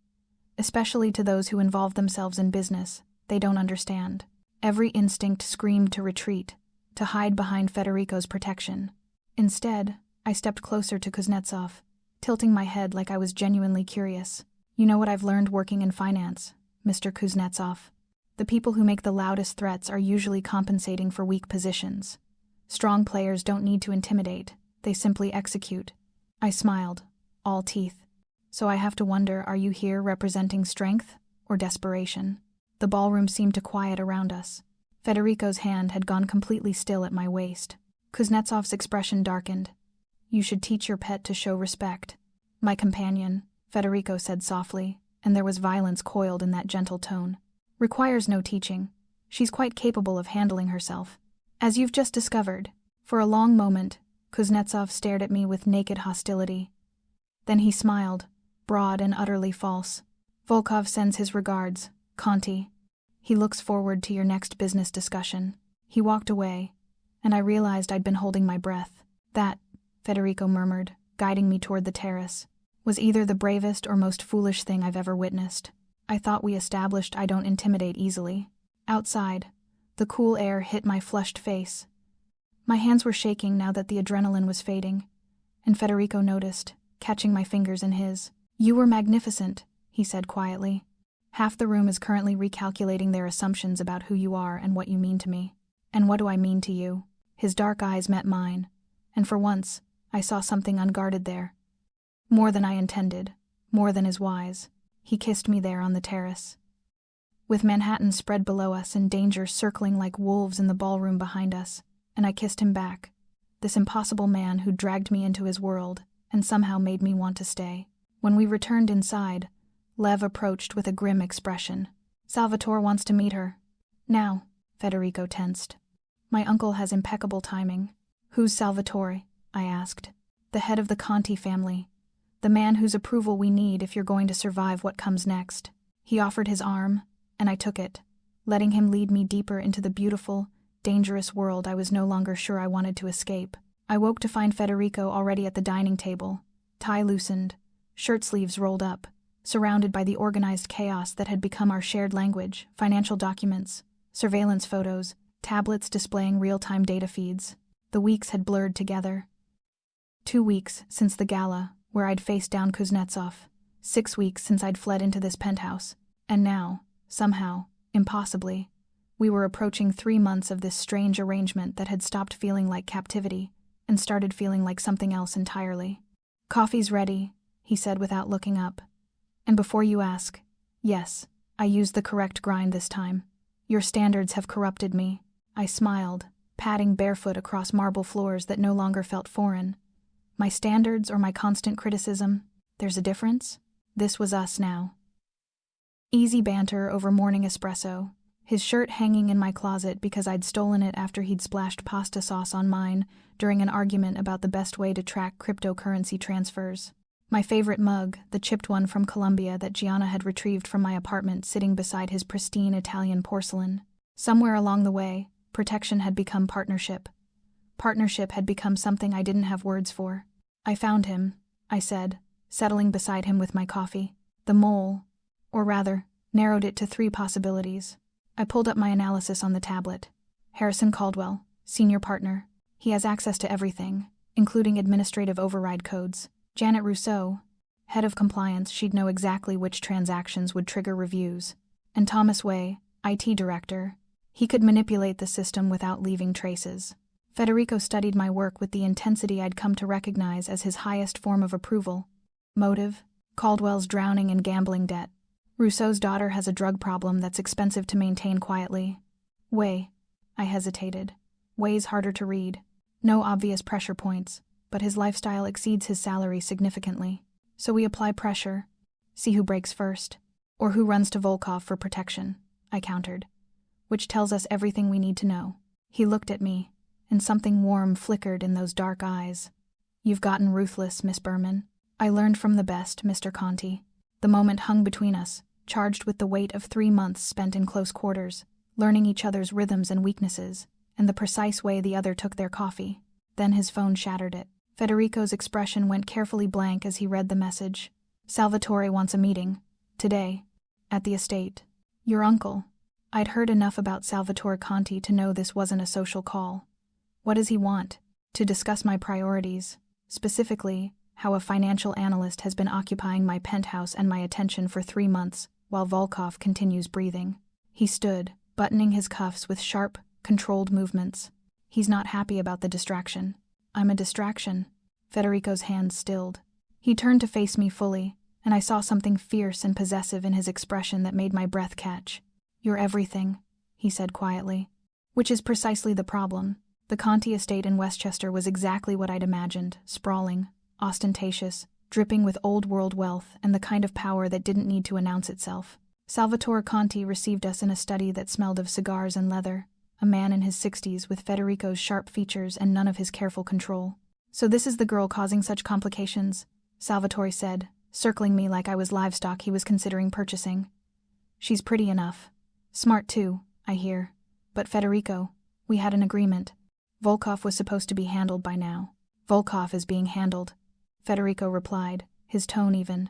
"Especially to those who involve themselves in business, they don't understand." Every instinct screamed to retreat, to hide behind Federico's protection. Instead, I stepped closer to Kuznetsov, tilting my head like I was genuinely curious. "You know what I've learned working in finance, Mr. Kuznetsov? The people who make the loudest threats are usually compensating for weak positions. Strong players don't need to intimidate, they simply execute." I smiled, all teeth. "So I have to wonder, are you here representing strength or desperation?" The ballroom seemed to quiet around us. Federico's hand had gone completely still at my waist. Kuznetsov's expression darkened. "You should teach your pet to show respect." "My companion," Federico said softly, and there was violence coiled in that gentle tone, "requires no teaching. She's quite capable of handling herself. As you've just discovered." For a long moment, Kuznetsov stared at me with naked hostility. Then he smiled, broad and utterly false. "Volkov sends his regards, Conti. He looks forward to your next business discussion." He walked away, and I realized I'd been holding my breath. "That," Federico murmured, guiding me toward the terrace, "was either the bravest or most foolish thing I've ever witnessed. I thought we established I don't intimidate easily." Outside, the cool air hit my flushed face. My hands were shaking now that the adrenaline was fading, and Federico noticed, catching my fingers in his. "You were magnificent," he said quietly. "Half the room is currently recalculating their assumptions about who you are and what you mean to me." "And what do I mean to you?" His dark eyes met mine, and for once, I saw something unguarded there. More than I intended, more than is wise. He kissed me there on the terrace. With Manhattan spread below us and danger circling like wolves in the ballroom behind us, and I kissed him back, this impossible man who dragged me into his world and somehow made me want to stay. When we returned inside, Lev approached with a grim expression. "Salvatore wants to meet her." "Now," Federico tensed. "My uncle has impeccable timing." "Who's Salvatore?" I asked. "The head of the Conti family. The man whose approval we need if you're going to survive what comes next." He offered his arm, and I took it, letting him lead me deeper into the beautiful, dangerous world I was no longer sure I wanted to escape. I woke to find Federico already at the dining table, tie loosened, shirt sleeves rolled up, surrounded by the organized chaos that had become our shared language: financial documents, surveillance photos, tablets displaying real-time data feeds. The weeks had blurred together. 2 weeks since the gala, where I'd faced down Kuznetsov. 6 weeks since I'd fled into this penthouse. And now, somehow, impossibly, we were approaching 3 months of this strange arrangement that had stopped feeling like captivity and started feeling like something else entirely. "Coffee's ready," he said without looking up. "And before you ask, yes, I used the correct grind this time. Your standards have corrupted me." I smiled, padding barefoot across marble floors that no longer felt foreign. My standards or my constant criticism? There's a difference? This was us now. Easy banter over morning espresso, his shirt hanging in my closet because I'd stolen it after he'd splashed pasta sauce on mine during an argument about the best way to track cryptocurrency transfers. My favorite mug, the chipped one from Colombia that Gianna had retrieved from my apartment, sitting beside his pristine Italian porcelain. Somewhere along the way, protection had become partnership. Partnership had become something I didn't have words for. "I found him," I said, settling beside him with my coffee. "The mole," or rather, narrowed it to 3 possibilities. I pulled up my analysis on the tablet. "Harrison Caldwell, senior partner. He has access to everything, including administrative override codes. Janet Rousseau, head of compliance, she'd know exactly which transactions would trigger reviews. And Thomas Way, IT director, he could manipulate the system without leaving traces." Federico studied my work with the intensity I'd come to recognize as his highest form of approval. Motive? Caldwell's drowning in gambling debt. Rousseau's daughter has a drug problem that's expensive to maintain quietly. Way. I hesitated. Way's harder to read. No obvious pressure points, but his lifestyle exceeds his salary significantly. So we apply pressure. See who breaks first. Or who runs to Volkov for protection, I countered. Which tells us everything we need to know. He looked at me, and something warm flickered in those dark eyes. "You've gotten ruthless, Miss Berman. I learned from the best, Mr. Conti." The moment hung between us, charged with the weight of 3 months spent in close quarters, learning each other's rhythms and weaknesses, and the precise way the other took their coffee. Then his phone shattered it. Federico's expression went carefully blank as he read the message. "Salvatore wants a meeting. Today. At the estate. Your uncle." I'd heard enough about Salvatore Conti to know this wasn't a social call. "What does he want?" "To discuss my priorities. Specifically, how a financial analyst has been occupying my penthouse and my attention for 3 months, while Volkov continues breathing." He stood, buttoning his cuffs with sharp, controlled movements. "He's not happy about the distraction." "I'm a distraction." Federico's hands stilled. He turned to face me fully, and I saw something fierce and possessive in his expression that made my breath catch. "You're everything," he said quietly. Which is precisely the problem. The Conti estate in Westchester was exactly what I'd imagined, sprawling, ostentatious, dripping with old-world wealth and the kind of power that didn't need to announce itself. Salvatore Conti received us in a study that smelled of cigars and leather, a man in his 60s with Federico's sharp features and none of his careful control. "So this is the girl causing such complications," Salvatore said, circling me like I was livestock he was considering purchasing. "She's pretty enough. Smart too, I hear. But Federico, we had an agreement. Volkov was supposed to be handled by now." "Volkov is being handled," Federico replied, his tone even.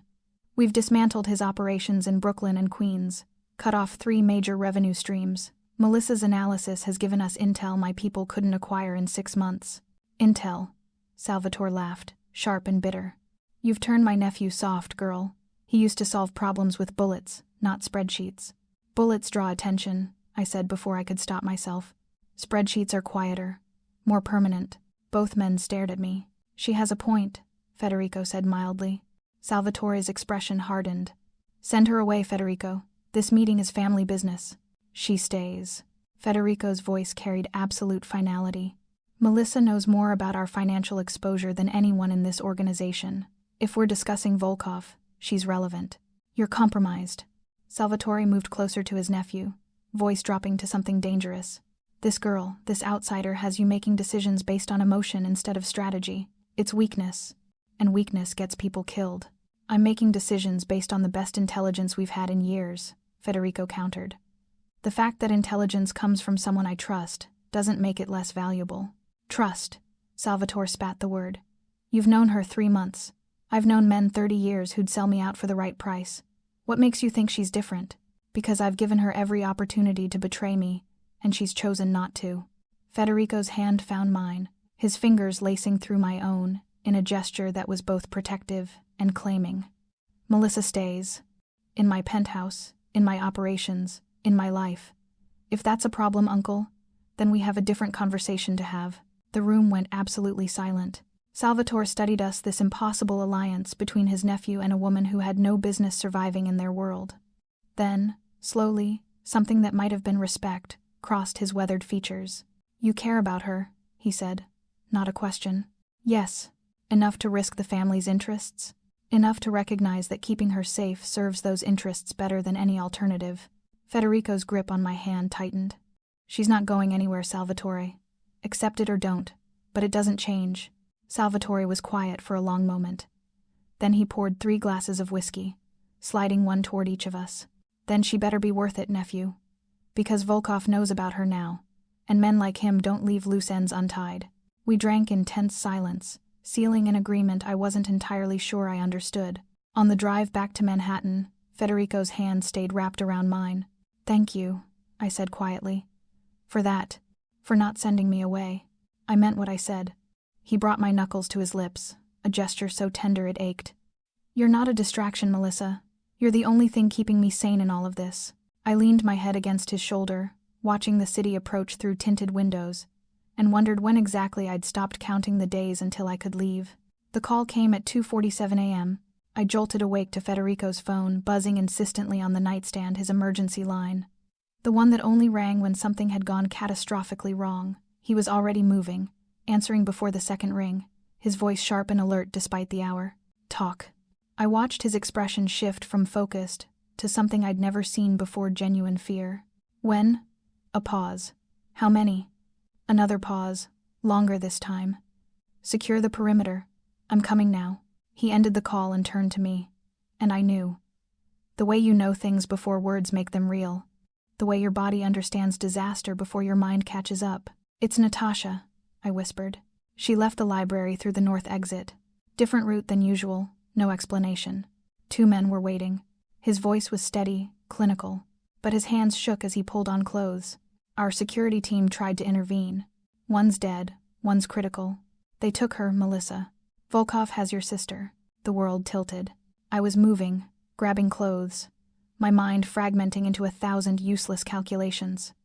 "We've dismantled his operations in Brooklyn and Queens, cut off 3 major revenue streams. Melissa's analysis has given us intel my people couldn't acquire in 6 months." "Intel?" Salvatore laughed, sharp and bitter. "You've turned my nephew soft, girl. He used to solve problems with bullets, not spreadsheets." "Bullets draw attention," I said before I could stop myself. "Spreadsheets are quieter, more permanent." Both men stared at me. "She has a point," Federico said mildly. Salvatore's expression hardened. "Send her away, Federico. This meeting is family business." "She stays." Federico's voice carried absolute finality. "Melissa knows more about our financial exposure than anyone in this organization. If we're discussing Volkov, she's relevant." "You're compromised." Salvatore moved closer to his nephew, voice dropping to something dangerous. "This girl, this outsider, has you making decisions based on emotion instead of strategy. It's weakness. And weakness gets people killed." "I'm making decisions based on the best intelligence we've had in years," Federico countered. "The fact that intelligence comes from someone I trust doesn't make it less valuable." "Trust," Salvatore spat the word. "You've known her 3 months. I've known men 30 years who'd sell me out for the right price. What makes you think she's different?" "Because I've given her every opportunity to betray me, and she's chosen not to." Federico's hand found mine, his fingers lacing through my own, in a gesture that was both protective and claiming. "Melissa stays. In my penthouse, in my operations, in my life. If that's a problem, Uncle, then we have a different conversation to have." The room went absolutely silent. Salvatore studied us, this impossible alliance between his nephew and a woman who had no business surviving in their world. Then, slowly, something that might have been respect crossed his weathered features. "You care about her," he said. Not a question. "Yes. Enough to risk the family's interests? Enough to recognize that keeping her safe serves those interests better than any alternative." Federico's grip on my hand tightened. "She's not going anywhere, Salvatore. Accept it or don't, but it doesn't change." Salvatore was quiet for a long moment. Then he poured 3 glasses of whiskey, sliding one toward each of us. "Then she better be worth it, nephew. Because Volkov knows about her now, and men like him don't leave loose ends untied." We drank in tense silence, sealing an agreement I wasn't entirely sure I understood. On the drive back to Manhattan, Federico's hand stayed wrapped around mine. "Thank you," I said quietly. "For that. For not sending me away. I meant what I said." He brought my knuckles to his lips, a gesture so tender it ached. "You're not a distraction, Melissa. You're the only thing keeping me sane in all of this." I leaned my head against his shoulder, watching the city approach through tinted windows, and wondered when exactly I'd stopped counting the days until I could leave. The call came at 2:47 a.m. I jolted awake to Federico's phone, buzzing insistently on the nightstand, his emergency line. The one that only rang when something had gone catastrophically wrong. He was already moving, answering before the second ring, his voice sharp and alert despite the hour. "Talk." I watched his expression shift from focused to something I'd never seen before, genuine fear. "When?" A pause. "How many?" Another pause, longer this time. "Secure the perimeter. I'm coming now." He ended the call and turned to me. And I knew. The way you know things before words make them real. The way your body understands disaster before your mind catches up. "It's Natasha," I whispered. "She left the library through the north exit. Different route than usual, no explanation." 2 men were waiting. His voice was steady, clinical, but his hands shook as he pulled on clothes. Our security team tried to intervene. "One's dead, one's critical. They took her, Melissa. Volkov has your sister." The world tilted. I was moving, grabbing clothes, my mind fragmenting into 1,000 useless calculations.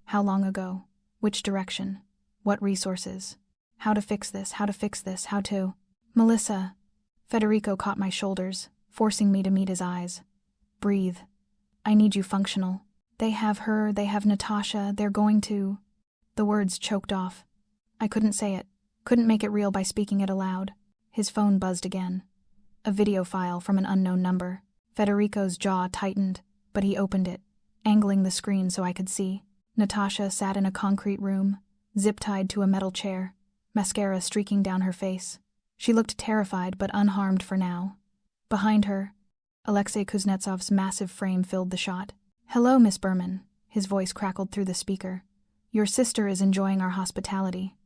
How long ago? Which direction? What resources? How to fix this? How to... "Melissa." Federico caught my shoulders, forcing me to meet his eyes. "Breathe. I need you functional. They have her, they have Natasha, they're going to..." The words choked off. I couldn't say it, couldn't make it real by speaking it aloud. His phone buzzed again. A video file from an unknown number. Federico's jaw tightened, but he opened it, angling the screen so I could see. Natasha sat in a concrete room, zip-tied to a metal chair, mascara streaking down her face. She looked terrified but unharmed for now. Behind her, Alexei Kuznetsov's massive frame filled the shot. "Hello, Miss Berman," his voice crackled through the speaker. "Your sister is enjoying our hospitality.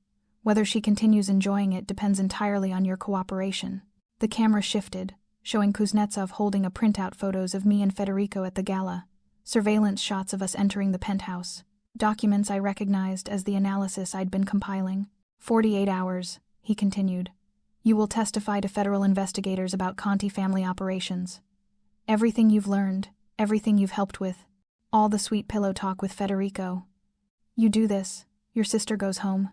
Whether she continues enjoying it depends entirely on your cooperation." The camera shifted, showing Kuznetsov holding a printout photos of me and Federico at the gala, surveillance shots of us entering the penthouse, documents I recognized as the analysis I'd been compiling. 48 hours, he continued. "You will testify to federal investigators about Conti family operations. Everything you've learned, everything you've helped with, all the sweet pillow talk with Federico. You do this, your sister goes home.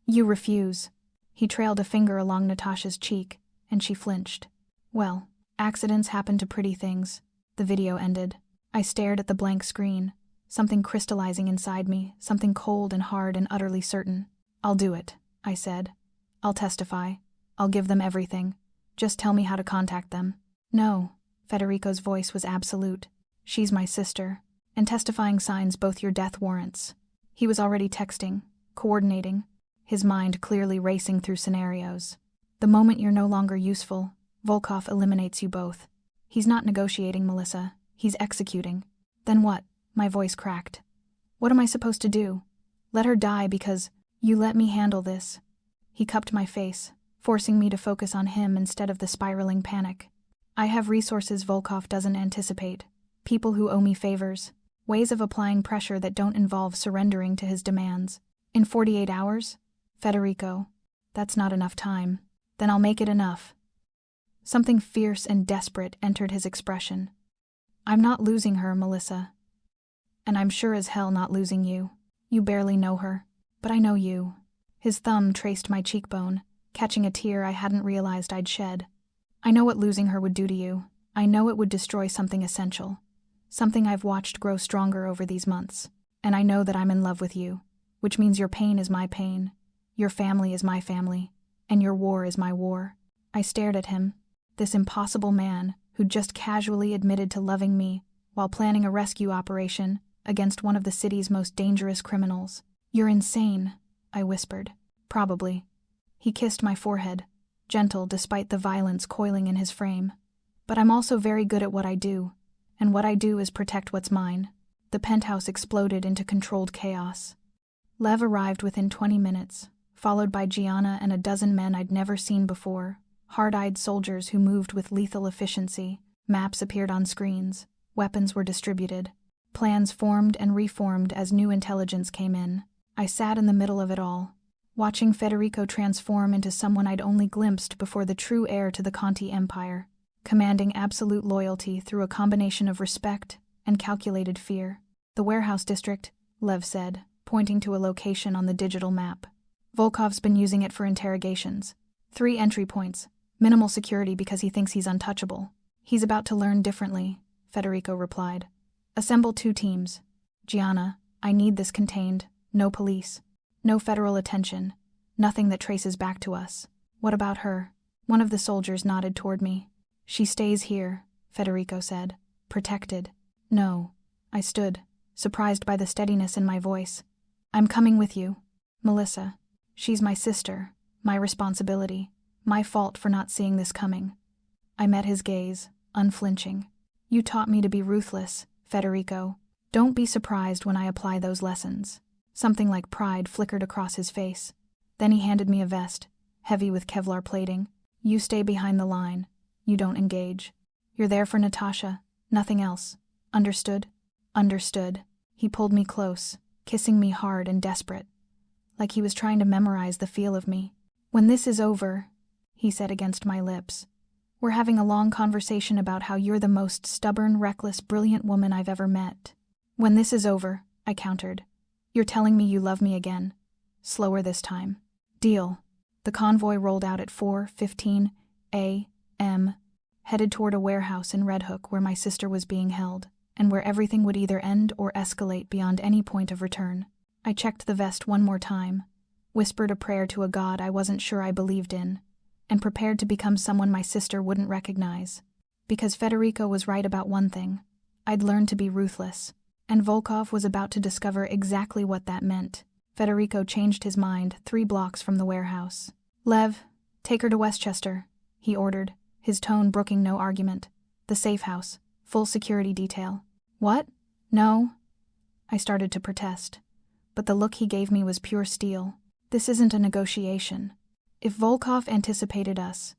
You refuse." He trailed a finger along Natasha's cheek, and she flinched. "Well, accidents happen to pretty things." The video ended. I stared at the blank screen, something crystallizing inside me, something cold and hard and utterly certain. "I'll do it," I said. "I'll testify. I'll give them everything. Just tell me how to contact them." "No," Federico's voice was absolute. "She's my sister, and testifying signs both your death warrants." He was already texting, coordinating, his mind clearly racing through scenarios. "The moment you're no longer useful, Volkov eliminates you both. He's not negotiating, Melissa. He's executing." "Then what?" My voice cracked. "What am I supposed to do? Let her die because you let me handle this?" He cupped my face, forcing me to focus on him instead of the spiraling panic. "I have resources Volkov doesn't anticipate, people who owe me favors, ways of applying pressure that don't involve surrendering to his demands. In 48 hours? Federico, that's not enough time. Then I'll make it enough." Something fierce and desperate entered his expression. "I'm not losing her, Melissa. And I'm sure as hell not losing you. You barely know her, but I know you." His thumb traced my cheekbone, catching a tear I hadn't realized I'd shed. I know what losing her would do to you. I know it would destroy something essential. Something I've watched grow stronger over these months. And I know that I'm in love with you, which means your pain is my pain, your family is my family, and your war is my war. I stared at him, this impossible man who'd just casually admitted to loving me while planning a rescue operation against one of the city's most dangerous criminals. You're insane, I whispered. Probably. He kissed my forehead, gentle despite the violence coiling in his frame. But I'm also very good at what I do, and what I do is protect what's mine. The penthouse exploded into controlled chaos. Lev arrived within 20 minutes, followed by Gianna and a dozen men I'd never seen before, hard-eyed soldiers who moved with lethal efficiency. Maps appeared on screens, weapons were distributed, plans formed and reformed as new intelligence came in. I sat in the middle of it all, watching Federico transform into someone I'd only glimpsed before the true heir to the Conti Empire, commanding absolute loyalty through a combination of respect and calculated fear. The warehouse district, Lev said, pointing to a location on the digital map. Volkov's been using it for interrogations. 3 entry points, minimal security because he thinks he's untouchable. He's about to learn differently, Federico replied. Assemble 2 teams. Gianna, I need this contained, no police, no federal attention, nothing that traces back to us. What about her? One of the soldiers nodded toward me. She stays here, Federico said, protected. No. I stood, surprised by the steadiness in my voice. I'm coming with you. Melissa. She's my sister, my responsibility, my fault for not seeing this coming. I met his gaze, unflinching. You taught me to be ruthless, Federico. Don't be surprised when I apply those lessons. Something like pride flickered across his face. Then he handed me a vest, heavy with Kevlar plating. You stay behind the line. You don't engage. You're there for Natasha, nothing else. Understood? Understood. He pulled me close, kissing me hard and desperate, like he was trying to memorize the feel of me. When this is over, he said against my lips, we're having a long conversation about how you're the most stubborn, reckless, brilliant woman I've ever met. When this is over, I countered, you're telling me you love me again. Slower this time. Deal. The convoy rolled out at 4:15 a.m., headed toward a warehouse in Red Hook where my sister was being held, and where everything would either end or escalate beyond any point of return. I checked the vest one more time, whispered a prayer to a god I wasn't sure I believed in, and prepared to become someone my sister wouldn't recognize. Because Federico was right about one thing. I'd learned to be ruthless, and Volkov was about to discover exactly what that meant. Federico changed his mind 3 blocks from the warehouse. Lev, take her to Westchester, he ordered, his tone brooking no argument. The safe house, full security detail. What? No? I started to protest, but the look he gave me was pure steel. This isn't a negotiation. If Volkov anticipated us,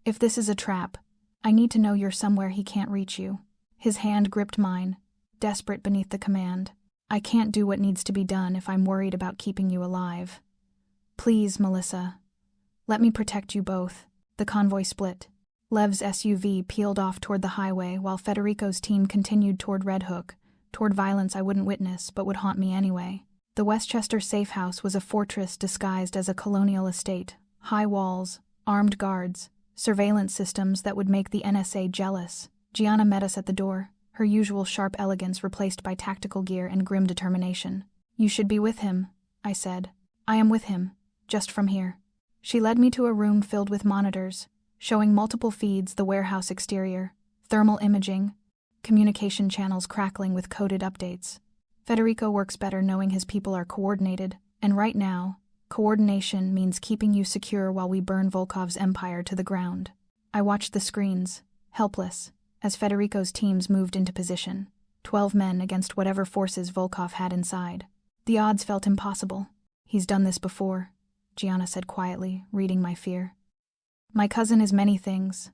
if this is a trap, I need to know you're somewhere he can't reach you. His hand gripped mine, desperate beneath the command. I can't do what needs to be done if I'm worried about keeping you alive. Please, Melissa. Let me protect you both. The convoy split. Lev's SUV peeled off toward the highway while Federico's team continued toward Red Hook, toward violence I wouldn't witness but would haunt me anyway. The Westchester safe house was a fortress disguised as a colonial estate. High walls, armed guards, surveillance systems that would make the NSA jealous. Gianna met us at the door, her usual sharp elegance replaced by tactical gear and grim determination. You should be with him, I said. I am with him, just from here. She led me to a room filled with monitors, showing multiple feeds, the warehouse exterior, thermal imaging, communication channels crackling with coded updates. Federico works better knowing his people are coordinated, and right now, coordination means keeping you secure while we burn Volkov's empire to the ground. I watched the screens, helpless, as Federico's teams moved into position, 12 men against whatever forces Volkov had inside. The odds felt impossible. He's done this before, Gianna said quietly, reading my fear. My cousin is many things,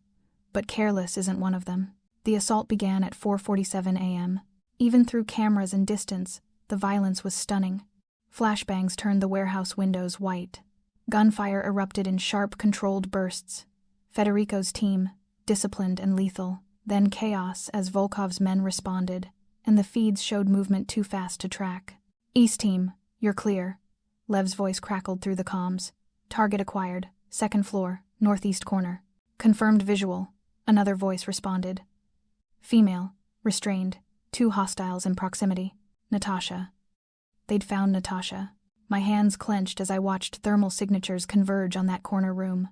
but careless isn't one of them. The assault began at 4:47 a.m. Even through cameras and distance, the violence was stunning. Flashbangs turned the warehouse windows white. Gunfire erupted in sharp, controlled bursts. Federico's team, disciplined and lethal. Then chaos as Volkov's men responded, and the feeds showed movement too fast to track. East team, you're clear. Lev's voice crackled through the comms. Target acquired, second floor, northeast corner. Confirmed visual, another voice responded. Female, restrained, 2 hostiles in proximity. Natasha. They'd found Natasha. My hands clenched as I watched thermal signatures converge on that corner room.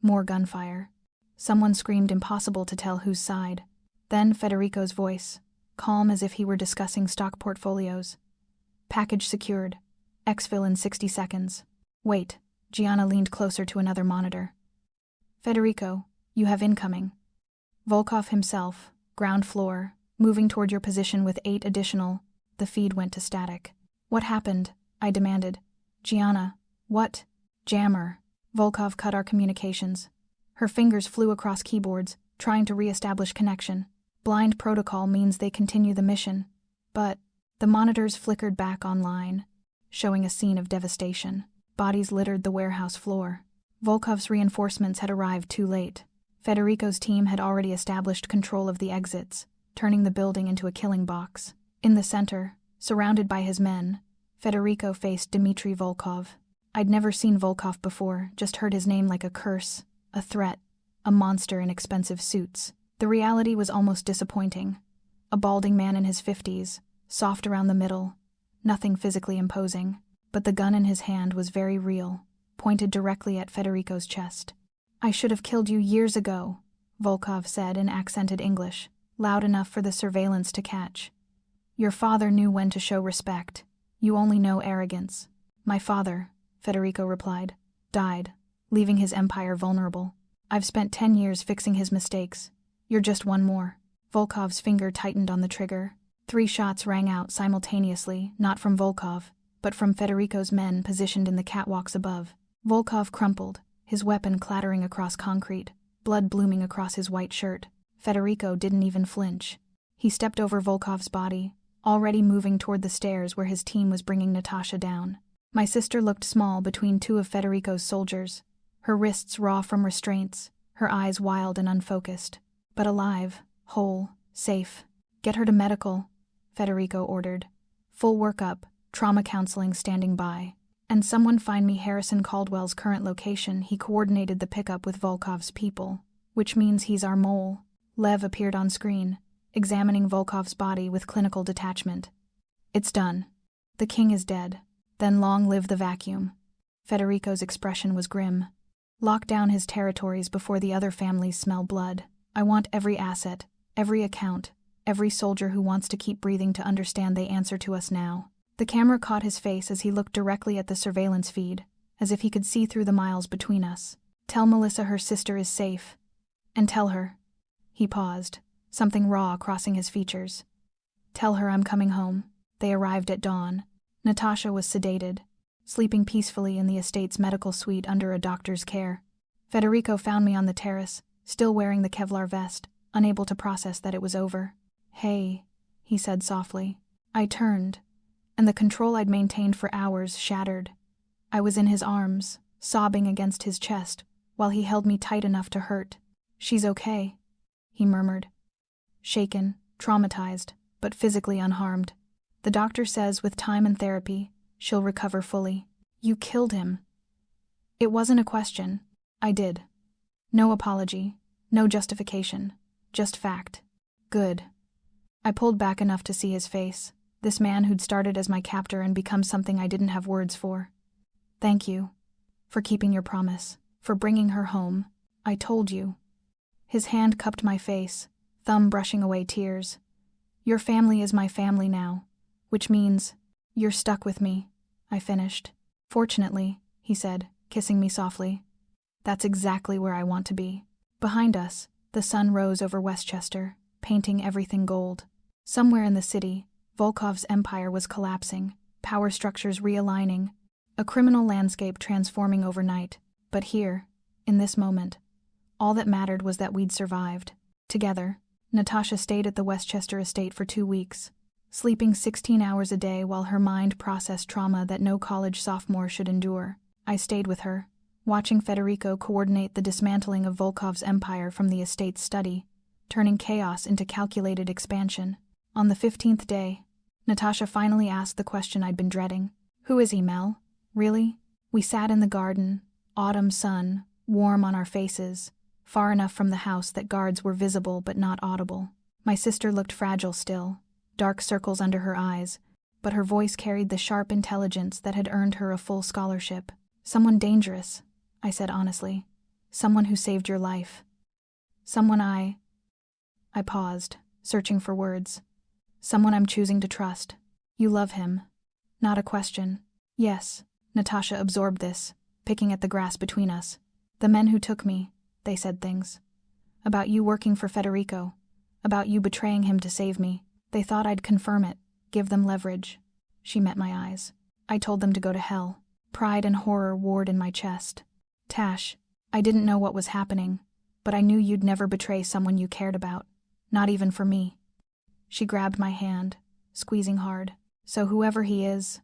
More gunfire. Someone screamed impossible to tell whose side. Then Federico's voice, calm as if he were discussing stock portfolios. Package secured. Exfil in 60 seconds. Wait. Gianna leaned closer to another monitor. Federico, you have incoming. Volkov himself, ground floor, moving toward your position with 8 additional. The feed went to static. What happened? I demanded. Gianna, what? Jammer. Volkov cut our communications. Her fingers flew across keyboards, trying to re-establish connection. Blind protocol means they continue the mission. But the monitors flickered back online, showing a scene of devastation. Bodies littered the warehouse floor. Volkov's reinforcements had arrived too late. Federico's team had already established control of the exits, turning the building into a killing box. In the center, surrounded by his men, Federico faced Dmitry Volkov. I'd never seen Volkov before, just heard his name like a curse, a threat, a monster in expensive suits. The reality was almost disappointing. A balding man in his 50s, soft around the middle, nothing physically imposing. But the gun in his hand was very real, pointed directly at Federico's chest. I should have killed you years ago, Volkov said in accented English, loud enough for the surveillance to catch. Your father knew when to show respect. You only know arrogance. My father, Federico replied, died, leaving his empire vulnerable. I've spent 10 years fixing his mistakes. You're just one more. Volkov's finger tightened on the trigger. 3 shots rang out simultaneously, not from Volkov, but from Federico's men positioned in the catwalks above. Volkov crumpled, his weapon clattering across concrete, blood blooming across his white shirt. Federico didn't even flinch. He stepped over Volkov's body, already moving toward the stairs where his team was bringing Natasha down. My sister looked small between 2 of Federico's soldiers, her wrists raw from restraints, her eyes wild and unfocused. But alive, whole, safe. Get her to medical, Federico ordered. Full workup, trauma counseling standing by. And someone find me Harrison Caldwell's current location. He coordinated the pickup with Volkov's people, which means he's our mole. Lev appeared on screen, examining Volkov's body with clinical detachment. It's done. The king is dead. Then long live the vacuum. Federico's expression was grim. Lock down his territories before the other families smell blood. I want every asset, every account, every soldier who wants to keep breathing to understand they answer to us now. The camera caught his face as he looked directly at the surveillance feed, as if he could see through the miles between us. Tell Melissa her sister is safe. And tell her. He paused, something raw crossing his features. Tell her I'm coming home. They arrived at dawn. Natasha was sedated, sleeping peacefully in the estate's medical suite under a doctor's care. Federico found me on the terrace, still wearing the Kevlar vest, unable to process that it was over. Hey, he said softly. I turned, and the control I'd maintained for hours shattered. I was in his arms, sobbing against his chest, while he held me tight enough to hurt. She's okay, he murmured. Shaken, traumatized, but physically unharmed. The doctor says with time and therapy, she'll recover fully. You killed him. It wasn't a question. I did. No apology, no justification, just fact. Good. I pulled back enough to see his face, this man who'd started as my captor and become something I didn't have words for. Thank you. For keeping your promise, for bringing her home. I told you. His hand cupped my face, thumb brushing away tears. Your family is my family now, which means you're stuck with me, I finished. Fortunately, he said, kissing me softly. That's exactly where I want to be. Behind us, the sun rose over Westchester, painting everything gold. Somewhere in the city, Volkov's empire was collapsing, power structures realigning, a criminal landscape transforming overnight. But here, in this moment, all that mattered was that we'd survived. Together, Natasha stayed at the Westchester estate for 2 weeks, sleeping 16 hours a day while her mind processed trauma that no college sophomore should endure. I stayed with her, watching Federico coordinate the dismantling of Volkov's empire from the estate's study, turning chaos into calculated expansion. On the 15th day, Natasha finally asked the question I'd been dreading. Who is he, Mel? Really? We sat in the garden, autumn sun, warm on our faces, far enough from the house that guards were visible but not audible. My sister looked fragile still, dark circles under her eyes, but her voice carried the sharp intelligence that had earned her a full scholarship. Someone dangerous, I said honestly. Someone who saved your life. Someone I paused, searching for words. Someone I'm choosing to trust. You love him. Not a question. Yes, Natasha absorbed this, picking at the grass between us. The men who took me, they said things. About you working for Federico. About you betraying him to save me. They thought I'd confirm it, give them leverage. She met my eyes. I told them to go to hell. Pride and horror warred in my chest. Tash, I didn't know what was happening, but I knew you'd never betray someone you cared about. Not even for me. She grabbed my hand, squeezing hard. So whoever he is,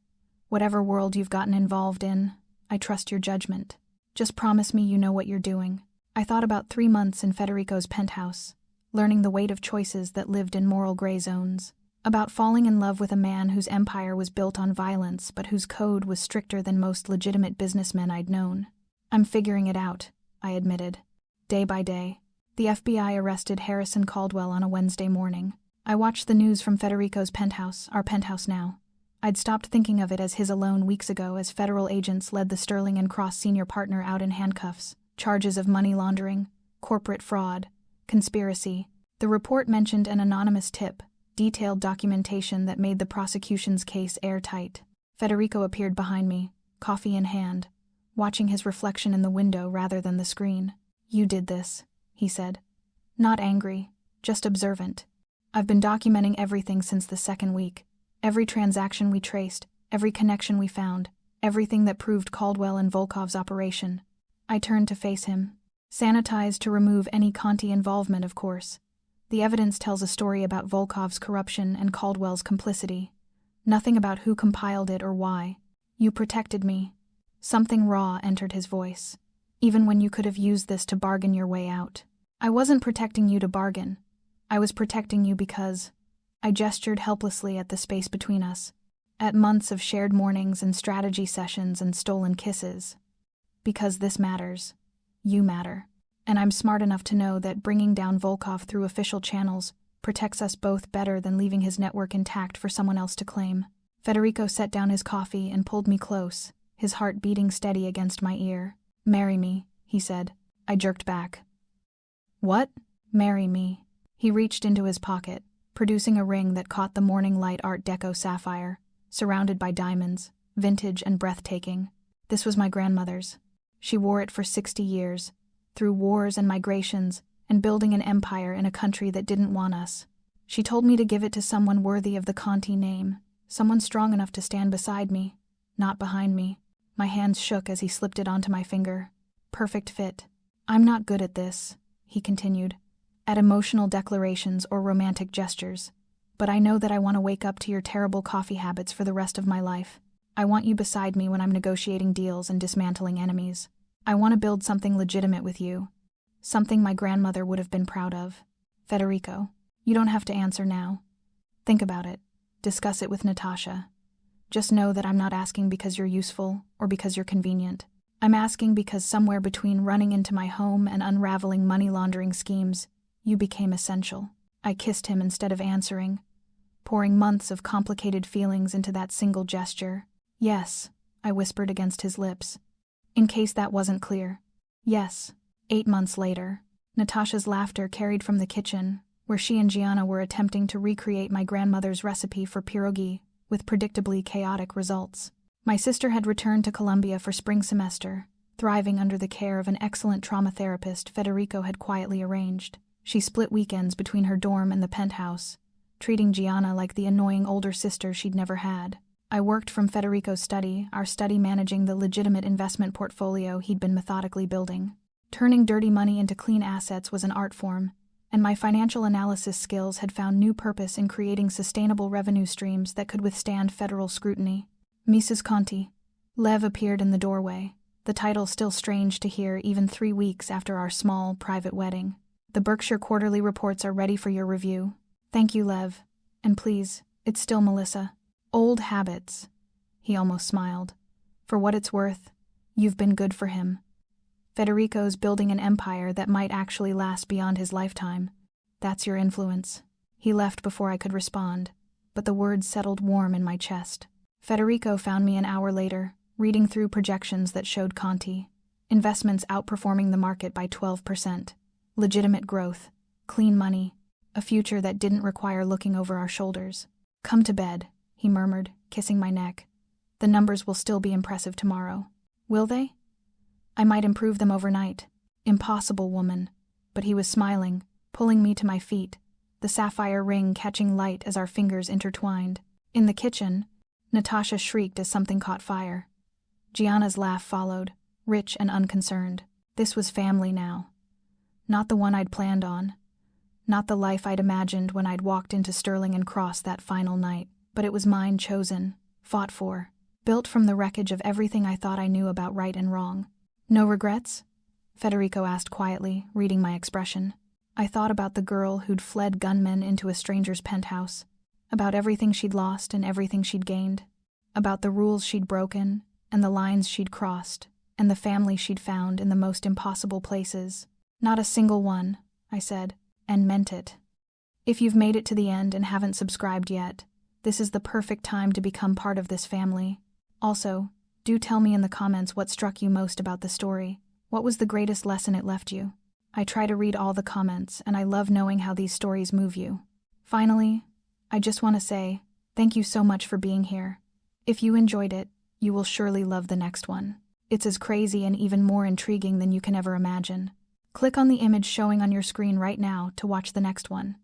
whatever world you've gotten involved in, I trust your judgment. Just promise me you know what you're doing. I thought about 3 months in Federico's penthouse, learning the weight of choices that lived in moral gray zones. About falling in love with a man whose empire was built on violence but whose code was stricter than most legitimate businessmen I'd known. I'm figuring it out, I admitted. Day by day. The FBI arrested Harrison Caldwell on a Wednesday morning. I watched the news from Federico's penthouse, our penthouse now. I'd stopped thinking of it as his alone weeks ago as federal agents led the Sterling and Cross senior partner out in handcuffs. Charges of money laundering, corporate fraud, conspiracy. The report mentioned an anonymous tip, detailed documentation that made the prosecution's case airtight. Federico appeared behind me, coffee in hand, watching his reflection in the window rather than the screen. You did this, he said. Not angry, just observant. I've been documenting everything since the second week. Every transaction we traced, every connection we found, everything that proved Caldwell and Volkov's operation. I turned to face him. Sanitized to remove any Conti involvement, of course. The evidence tells a story about Volkov's corruption and Caldwell's complicity. Nothing about who compiled it or why. You protected me. Something raw entered his voice. Even when you could have used this to bargain your way out. I wasn't protecting you to bargain. I was protecting you because... I gestured helplessly at the space between us. At months of shared mornings and strategy sessions and stolen kisses. Because this matters. You matter. And I'm smart enough to know that bringing down Volkov through official channels protects us both better than leaving his network intact for someone else to claim. Federico set down his coffee and pulled me close, his heart beating steady against my ear. Marry me, he said. I jerked back. What? Marry me. He reached into his pocket, producing a ring that caught the morning light Art Deco sapphire, surrounded by diamonds, vintage and breathtaking. This was my grandmother's. She wore it for 60 years, through wars and migrations, and building an empire in a country that didn't want us. She told me to give it to someone worthy of the Conti name, someone strong enough to stand beside me, not behind me. My hands shook as he slipped it onto my finger. Perfect fit. I'm not good at this, he continued, at emotional declarations or romantic gestures, but I know that I want to wake up to your terrible coffee habits for the rest of my life. I want you beside me when I'm negotiating deals and dismantling enemies. I want to build something legitimate with you. Something my grandmother would have been proud of. Federico, you don't have to answer now. Think about it. Discuss it with Natasha. Just know that I'm not asking because you're useful or because you're convenient. I'm asking because somewhere between running into my home and unraveling money laundering schemes, you became essential. I kissed him instead of answering, pouring months of complicated feelings into that single gesture. Yes, I whispered against his lips. In case that wasn't clear. Yes. 8 months later, Natasha's laughter carried from the kitchen, where she and Gianna were attempting to recreate my grandmother's recipe for pierogi, with predictably chaotic results. My sister had returned to Colombia for spring semester, thriving under the care of an excellent trauma therapist Federico had quietly arranged. She split weekends between her dorm and the penthouse, treating Gianna like the annoying older sister she'd never had. I worked from Federico's study, our study managing the legitimate investment portfolio he'd been methodically building. Turning dirty money into clean assets was an art form, and my financial analysis skills had found new purpose in creating sustainable revenue streams that could withstand federal scrutiny. Mrs. Conti. Lev appeared in the doorway, the title still strange to hear even 3 weeks after our small, private wedding. The Berkshire quarterly reports are ready for your review. Thank you, Lev. And please, it's still Melissa. Old habits. He almost smiled. For what it's worth, you've been good for him. Federico's building an empire that might actually last beyond his lifetime. That's your influence. He left before I could respond, but the words settled warm in my chest. Federico found me an hour later, reading through projections that showed Conti. Investments outperforming the market by 12%. Legitimate growth. Clean money. A future that didn't require looking over our shoulders. Come to bed, he murmured, kissing my neck. The numbers will still be impressive tomorrow. Will they? I might improve them overnight. Impossible, woman. But he was smiling, pulling me to my feet, the sapphire ring catching light as our fingers intertwined. In the kitchen, Natasha shrieked as something caught fire. Gianna's laugh followed, rich and unconcerned. This was family now. Not the one I'd planned on. Not the life I'd imagined when I'd walked into Sterling and Cross that final night, but it was mine, chosen, fought for, built from the wreckage of everything I thought I knew about right and wrong. No regrets? Federico asked quietly, reading my expression. I thought about the girl who'd fled gunmen into a stranger's penthouse, about everything she'd lost and everything she'd gained, about the rules she'd broken and the lines she'd crossed, and the family she'd found in the most impossible places. Not a single one, I said, and meant it. If you've made it to the end and haven't subscribed yet, this is the perfect time to become part of this family. Also, do tell me in the comments what struck you most about the story. What was the greatest lesson it left you? I try to read all the comments, and I love knowing how these stories move you. Finally, I just want to say, thank you so much for being here. If you enjoyed it, you will surely love the next one. It's as crazy and even more intriguing than you can ever imagine. Click on the image showing on your screen right now to watch the next one.